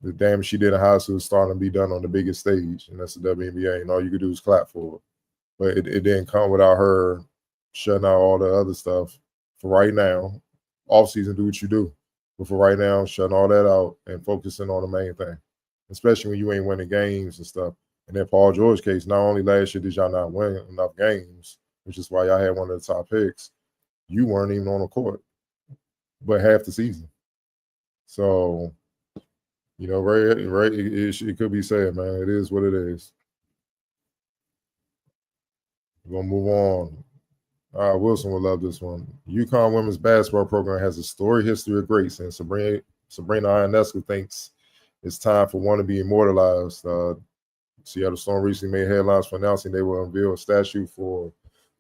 the damage she did in high school, starting to be done on the biggest stage, and that's the WNBA. And all you could do is clap for it. But it didn't come without her shutting out all the other stuff for right now. offseason, do what you do. But for right now, shutting all that out and focusing on the main thing, especially when you ain't winning games and stuff. And in Paul George's case, not only last year did y'all not win enough games, which is why y'all had one of the top picks, you weren't even on the court, but half the season. So, you know, right, it could be said, man. It is what it is. We're going to move on. Wilson will love this one. UConn women's basketball program has a storied history of greats, and Sabrina Ionescu thinks it's time for one to be immortalized. Seattle Storm recently made headlines for announcing they will unveil a statue for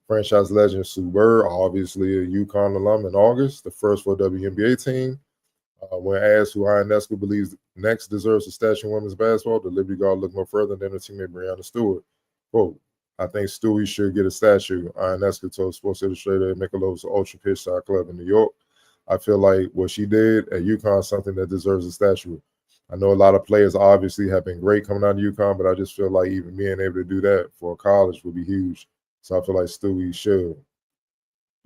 franchise legend Sue Bird, obviously a UConn alum, in August, the first for a WNBA team. When asked who Ionescu believes next deserves a statue in women's basketball, the Liberty Guard looked no further than her teammate Breanna Stewart. Quote, I think Stewie should get a statue, Ionescu told Sports Illustrated at Michelob's Ultra Pitch Side Club in New York. I feel like what she did at UConn is something that deserves a statue. I know a lot of players obviously have been great coming out of UConn, but I just feel like even being able to do that for a college would be huge. So I feel like Stewie should.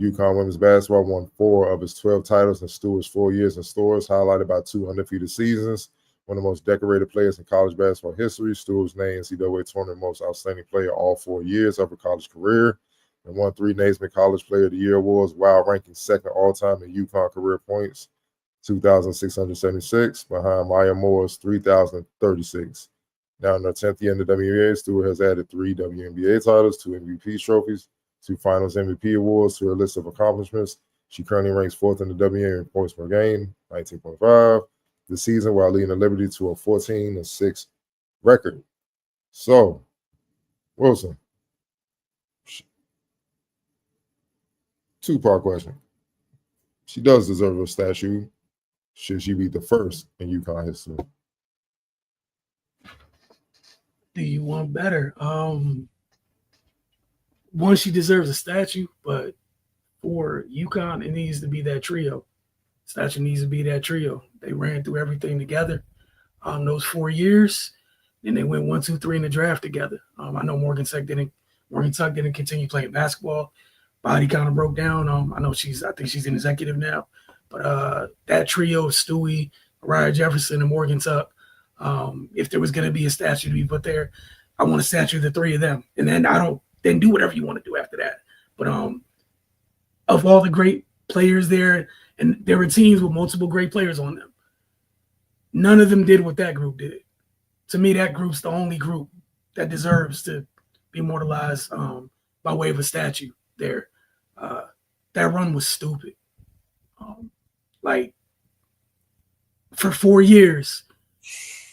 UConn women's basketball won 4 of its 12 titles in Stewart's 4 years in stores, highlighted by 2 undefeated seasons. One of the most decorated players in college basketball history, Stewart was named NCAA Tournament Most Outstanding Player all 4 years of her college career, and won 3 Naismith College Player of the Year awards, while ranking second all-time in UConn career points, 2,676, behind Maya Moore's 3,036. Now in her 10th year in the WNBA, Stewart has added 3 WNBA titles, 2 MVP trophies, 2 Finals MVP awards to her list of accomplishments. She currently ranks 4th in the WNBA in points per game, 19.5. The season, while leading the Liberty to a 14-6 record. So, Wilson, 2-part question. She does deserve a statue. Should she be the first in UConn history? Do you want better? One, she deserves a statue, but for UConn, it needs to be that trio. Statue needs to be that trio. They ran through everything together those 4 years. Then they went 1, 2, 3 in the draft together. I know Morgan Tuck didn't continue playing basketball. Body kind of broke down. I think she's an executive now. But that trio of Stewie, Mariah Jefferson, and Morgan Tuck, if there was going to be a statue to be put there, I want to statue the 3 of them. And then do whatever you want to do after that. But of all the great players there, and there were teams with multiple great players on them, none of them did what that group did. To me, that group's the only group that deserves to be immortalized by way of a statue there. That run was stupid. For 4 years,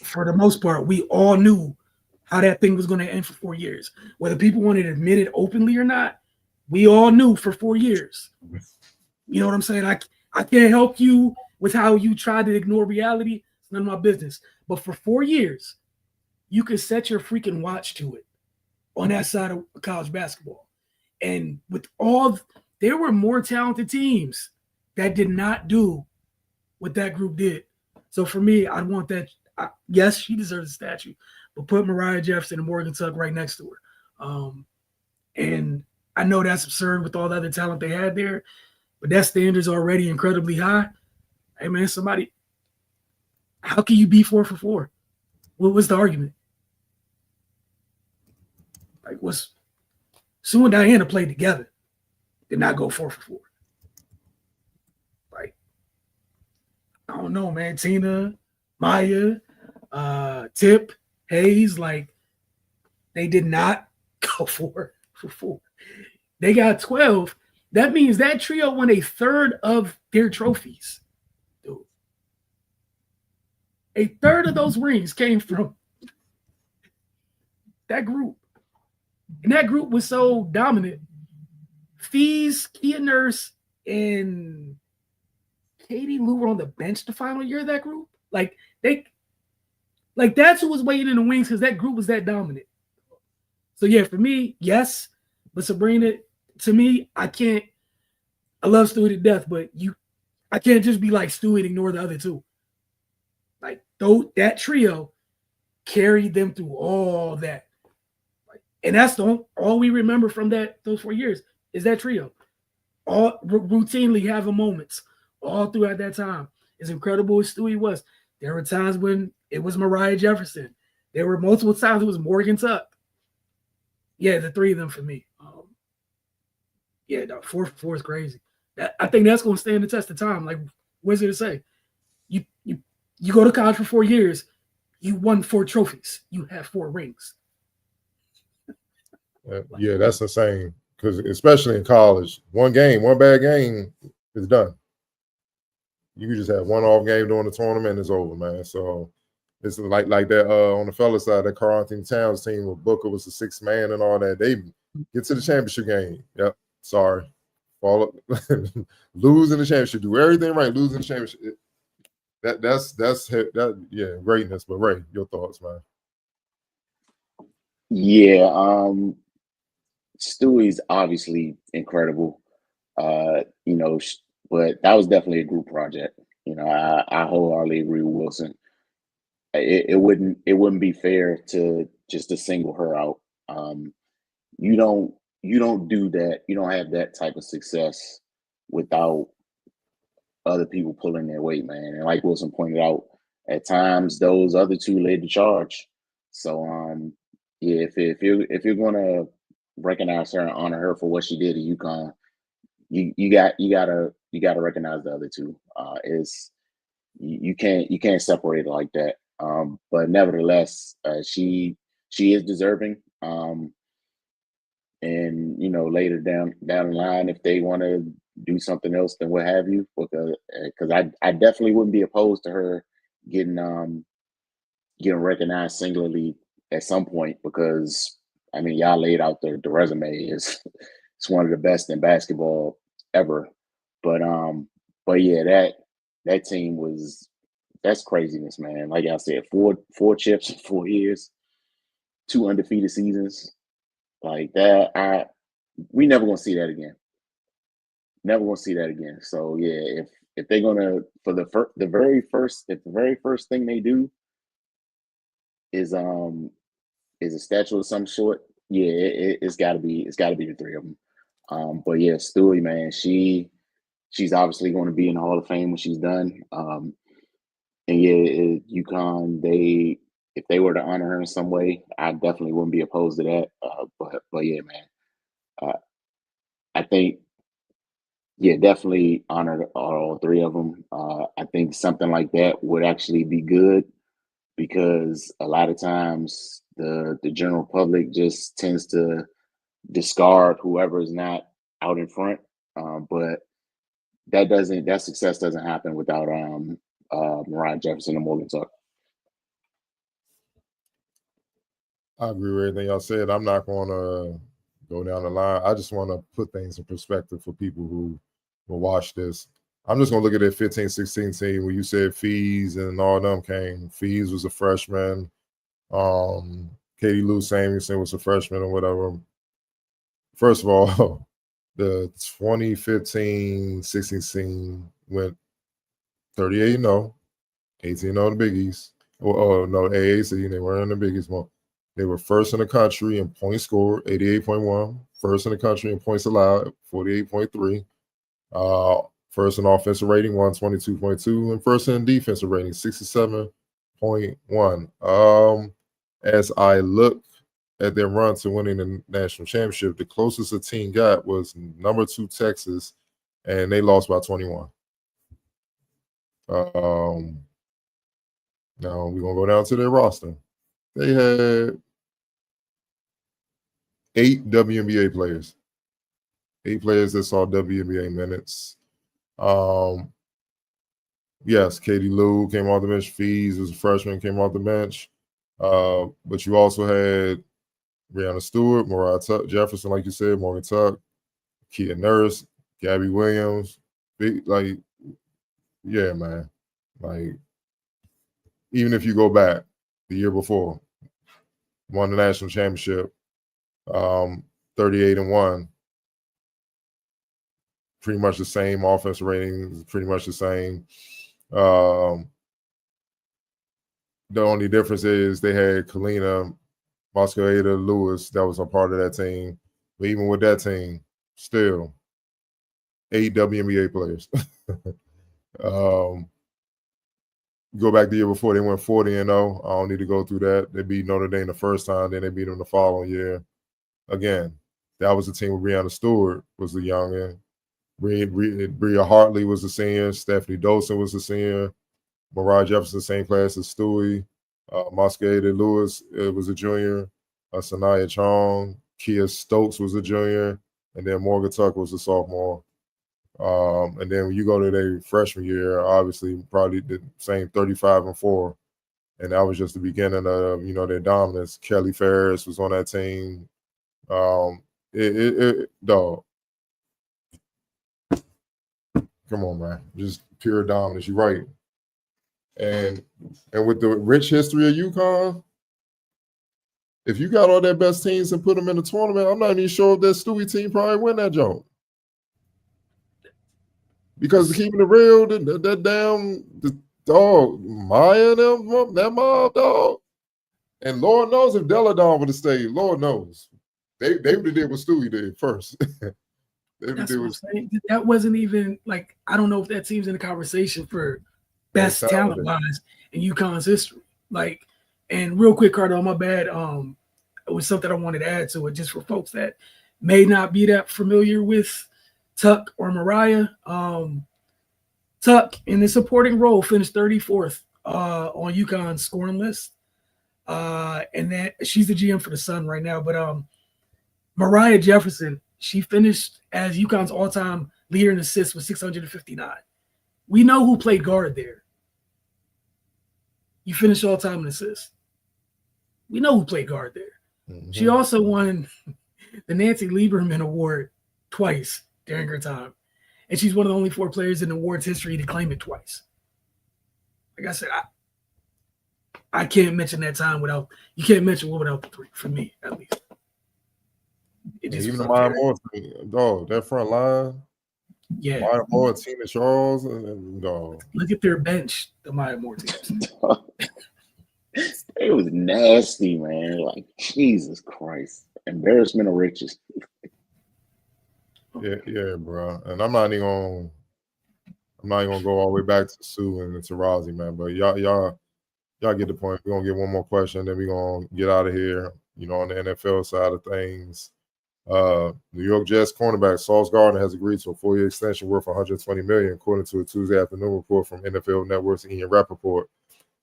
for the most part, we all knew how that thing was going to end for 4 years. Whether people wanted to admit it openly or not, we all knew for 4 years. You know what I'm saying? I can't help you with how you tried to ignore reality. It's none of my business. But for 4 years, you could set your freaking watch to it on that side of college basketball. And there were more talented teams that did not do what that group did. So for me, I'd want that. Yes, she deserves a statue, but put Mariah Jefferson and Morgan Tuck right next to her. And I know that's absurd with all the other talent they had there, but that standard's already incredibly high. Hey, man, how can you be 4 for 4? What was the argument? Sue and Diana played together, did not go 4 for 4. I don't know, man. Tina, Maya, Tip, Hayes, they did not go 4 for 4. They got 12. That means that trio won a third of their trophies. Dude. A third of those rings came from that group. And that group was so dominant. Fees, Kia Nurse, and Katie Lou were on the bench the final year of that group. That's who was waiting in the wings because that group was that dominant. So yeah, for me, yes. But Sabrina, to me, I love Stewie to death, but I can't just be like Stewie and ignore the other 2. That trio carried them through all that. And that's all we remember from those 4 years is that trio. All routinely having moments all throughout that time. As incredible as Stewie was, there were times when it was Mariah Jefferson. There were multiple times it was Morgan Tuck. Yeah, the three of them for me. Yeah, no, 4 is crazy. I think that's going to stand the test of time. Like Wizard to say, you go to college for 4 years, you won 4 trophies, you have 4 rings. Yeah, that's insane. Because especially in college, one bad game is done. You can just have one off game during the tournament, it's over, man. So it's like that on the fella side, that Karl-Anthony Towns team where Booker was the 6th man and all that. They get to the championship game. Yep, sorry. Lose in the championship. Do everything right, lose in the championship. That's greatness. But Ray, your thoughts, man. Yeah, Stewie's obviously incredible. But that was definitely a group project. I wholeheartedly agree with Wilson. It wouldn't be fair to single her out. You don't do that. You don't have that type of success without other people pulling their weight, man. And like Wilson pointed out, at times those other 2 led the charge. So yeah, if you're gonna recognize her and honor her for what she did at UConn, you gotta recognize the other 2. You can't separate it like that. But nevertheless, she is deserving. And later down the line, if they want to do something else, then what have you, because I definitely wouldn't be opposed to her getting recognized singularly at some point, because I mean, y'all laid out the resume is it's one of the best in basketball ever. But yeah, that team that's craziness, man. Like I said, four chips in 4 years, 2 undefeated seasons. Like that, we never gonna see that again. Never gonna see that again. So yeah, if they're gonna the very first thing they do is a statue of some sort, yeah, it's gotta be the 3 of them. But yeah, Stewie, man, she's obviously going to be in the Hall of Fame when she's done. And yeah, UConn, if they were to honor her in some way, I definitely wouldn't be opposed to that. But yeah, man, I think, yeah, definitely honor all 3 of them. I think something like that would actually be good, because a lot of times the general public just tends to discard whoever is not out in front. But that success doesn't happen without Mariah Jefferson and Morgan Tuck. I agree with everything y'all said. I'm not going to go down the line. I just want to put things in perspective for people who will watch this. I'm just going to look at that 15-16 team where you said Fees and all them came. Fees was a freshman. Katie Lou Samuelson was a freshman or whatever. First of all, the 2015-16 team went 38-0, 18-0 in the Big East. Oh, no, AAC, they weren't in the Big East. Well, they were first in the country in points scored, 88.1. First in the country in points allowed, 48.3. First in offensive rating, 122.2. And first in defensive rating, 67.1. As I look at their run to winning the national championship, the closest a team got was number 2 Texas, and they lost by 21. Now we're gonna go down to their roster. They had 8 WNBA players. 8 players that saw WNBA minutes. Yes, Katie Lou came off the bench. Fees was a freshman, came off the bench. But you also had Breanna Stewart, Mariah Jefferson, like you said, Morgan Tuck, Kia Nurse, Gabby Williams. Yeah, man. Like, even if you go back the year before, won the national championship, 38-1. Pretty much the same offensive rating, pretty much the same. The only difference is they had Kalina Mosqueda Lewis that was a part of that team. But even with that team, still 8 WNBA players. Go back the year before, they went 40-0. I don't need to go through that. They beat Notre Dame the first time, then they beat them the following year. Again, that was the team where Breanna Stewart was the youngin. Bria Hartley was the senior. Stephanie Dolson was the senior. Mariah Jefferson, same class as Stewie. Mosqueda Lewis was a junior. Sanaya Chong. Kia Stokes was a junior. And then Morgan Tucker was a sophomore. And then when you go to their freshman year, obviously probably the same 35-4. And that was just the beginning of, their dominance. Kelly Ferris was on that team. Dog. Come on, man. Just pure dominance. You're right. And with the rich history of UConn, if you got all their best teams and put them in the tournament, I'm not even sure if that Stewie team probably win that joint. Because keeping it real, that damn dog, Maya, that mob dog. And Lord knows if Deladon would have stayed, Lord knows. They would have did what Stewie did first. That's what I'm saying. That wasn't even like, I don't know if that team's in the conversation for best talent-wise in UConn's history. Like, and real quick, Cardo, my bad. It was something I wanted to add to it just for folks that may not be that familiar with Tuck or Mariah. Tuck, in the supporting role, finished 34th on UConn's scoring list. And then she's the GM for the Sun right now. But Mariah Jefferson, she finished as UConn's all-time leader in assists with 659. We know who played guard there. You finished all-time in assists. We know who played guard there. Mm-hmm. She also won the Nancy Lieberman Award twice during her time. And she's one of the only 4 players in the award's history to claim it twice. Like I said, I can't mention that time without – you can't mention one without the 3, for me at least. Even the Maya Moore team, dog, that front line. Yeah. Maya Moore, Tina Charles, and dog. Look at their bench, the Maya Moore teams. It was nasty, man. Like, Jesus Christ. Embarrassment of riches. Yeah, bro. And I'm not even gonna go all the way back to Sue and to Tarazi, man. But y'all get the point. We're gonna get one more question, then we're gonna get out of here. On the NFL side of things. New York Jets cornerback Sauce Gardner has agreed to a 4-year extension worth $120 million, according to a Tuesday afternoon report from NFL Network's Ian Rappaport.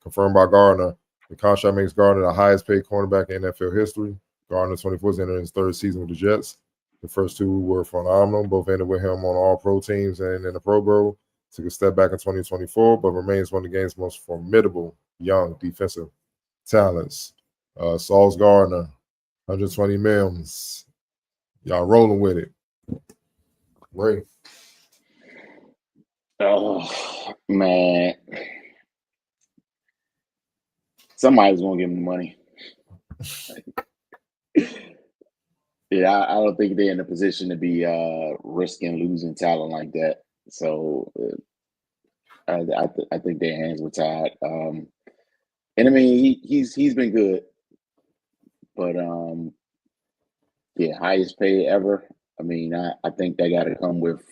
Confirmed by Gardner, the contract makes Gardner the highest paid cornerback in NFL history. Gardner, 24, is entering his 3rd season with the Jets. The first 2 were phenomenal, both ended with him on all-pro teams and in the Pro Bowl. Took a step back in 2024, but remains one of the game's most formidable young defensive talents. Sauce Gardner, $120 million. Y'all rolling with it. Ray. Oh, man. Somebody's going to give him the money. Yeah, I don't think they're in a position to be risking losing talent like that. So I think their hands were tied. And I mean, he's been good, but highest paid ever. I mean, I think they got to come with,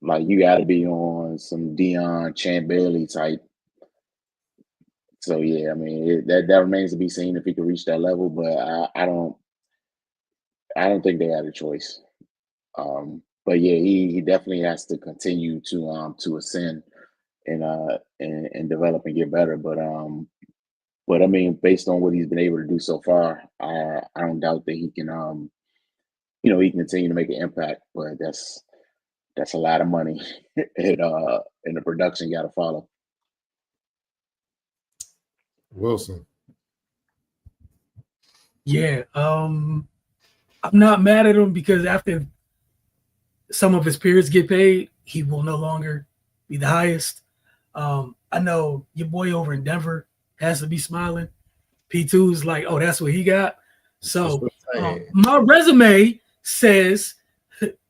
like, you got to be on some Deion Champ Bailey type. So yeah, I mean that remains to be seen if he can reach that level, but I don't think they had a choice. But yeah, he definitely has to continue to ascend and develop and get better. But I mean, based on what he's been able to do so far, I don't doubt that he can he can continue to make an impact. But that's a lot of money, and the production got to follow. Wilson. Yeah, I'm not mad at him because after some of his peers get paid, he will no longer be the highest. I know your boy over in Denver has to be smiling. P2 is like, oh, that's what he got. So my resume says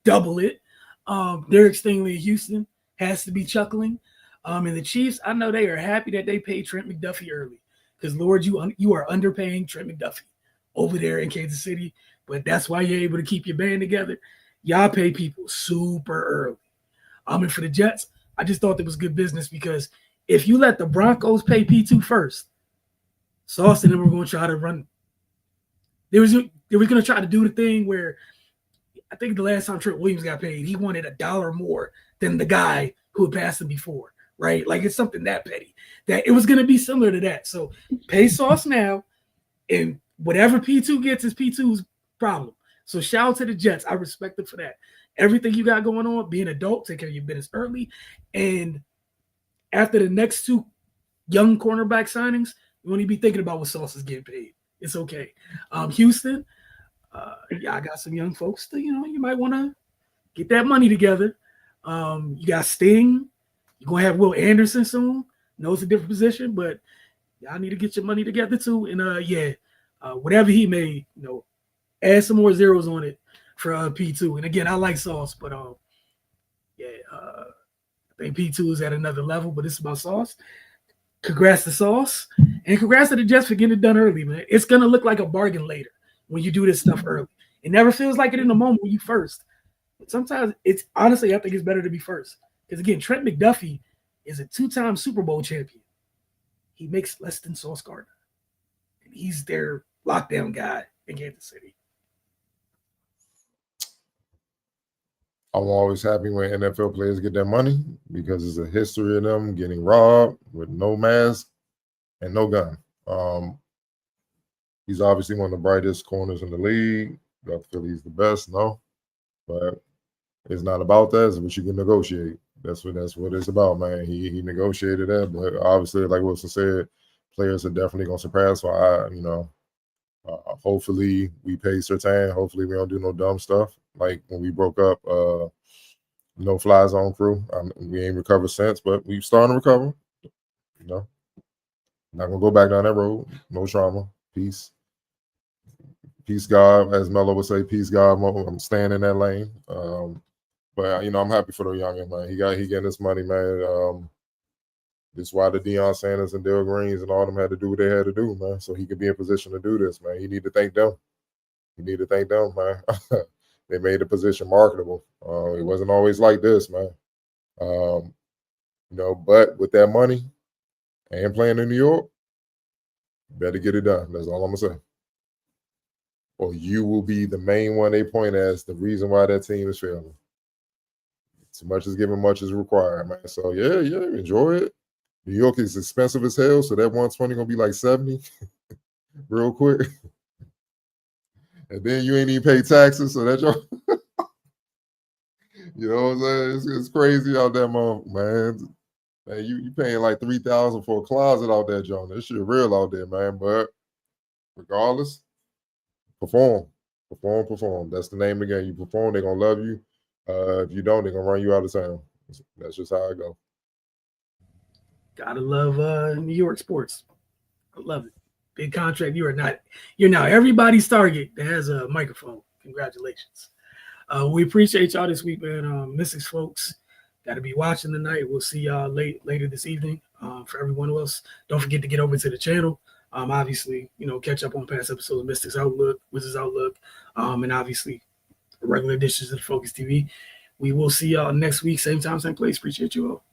double it. Derek Stingley in Houston has to be chuckling. And the Chiefs, I know they are happy that they paid Trent McDuffie early because, Lord, you are underpaying Trent McDuffie over there in Kansas City. But that's why you're able to keep your band together. Y'all pay people super And for the Jets, I just thought it was good business because if you let the Broncos pay P2 first, Sauce and them were going to try to run. They were going to try to do the thing where I think the last time Trent Williams got paid, he wanted $1 more than the guy who had passed him before, right? Like it's something that petty. That it was going to be similar to that. So pay Sauce now, and whatever P2 gets is P2's problem. So shout out to the Jets. I respect them for that. Everything you got going on, be an adult, take care of your business early. And after the next 2 young cornerback signings, you won't even be thinking about what Sauce is getting paid. It's okay. Houston, I got some young folks that, you might want to get that money together. You got Sting. You're going to have Will Anderson soon. Knows a different position, but y'all need to get your money together too. And whatever he made, add some more zeros on it for P2. And again, I like Sauce, but I think P2 is at another level, but it's about Sauce. Congrats to Sauce, and congrats to the Jets for getting it done early, man. It's gonna look like a bargain later when you do this stuff early. It never feels like it in the moment when you first. But sometimes it's honestly, I think it's better to be first. Because again, Trent McDuffie is a 2-time Super Bowl champion. He makes less than Sauce Gardner. And he's their lockdown guy in Kansas City. I'm always happy when NFL players get their money because it's a history of them getting robbed with no mask and no gun. He's obviously one of the brightest corners in the league. Do I feel he's the best? No. But it's not about that. It's what you can negotiate. That's what it's about, man. He negotiated that. But obviously, like Wilson said, players are definitely going to surpass. So, hopefully we pay Surtain. Hopefully we don't do no dumb stuff. Like when we broke up, no fly zone crew. We ain't recovered since, but we starting to recover. Not gonna go back down that road. No trauma. Peace. Peace, God, as Melo would say. Peace, God. I'm staying in that lane. But I'm happy for the youngin, man. He getting his money, man. This is why the Deion Sanders and Dale Greens and all them had to do what they had to do, man. So he could be in position to do this, man. He need to thank them. Man. They made the position marketable. It wasn't always like this, man. But with that money and playing in New York, better get it done. That's all I'm gonna say. Or you will be the main one they point as the reason why that team is failing. Too much is given, much is required, man. So yeah, enjoy it. New York is expensive as hell, so that 120 gonna be like 70 real quick. And then you ain't even pay taxes, so that's your you know what I'm saying? It's crazy out there, man. Man, you paying like $3,000 for a closet out there, John. That shit real out there, man. But regardless, perform. That's the name of the game. You perform, they're gonna love you. If you don't, they're gonna run you out of town. That's just how I go. Gotta love New York sports. I love it. Big contract. You're now everybody's target that has a microphone. Congratulations. We appreciate y'all this week, man. Mystics folks, got to be watching tonight. We'll see y'all later this evening. For everyone else, don't forget to get over to the channel. Obviously, catch up on past episodes of Mystics Outlook, Wizards Outlook, and obviously regular editions of Focus TV. We will see y'all next week, same time, same place. Appreciate you all.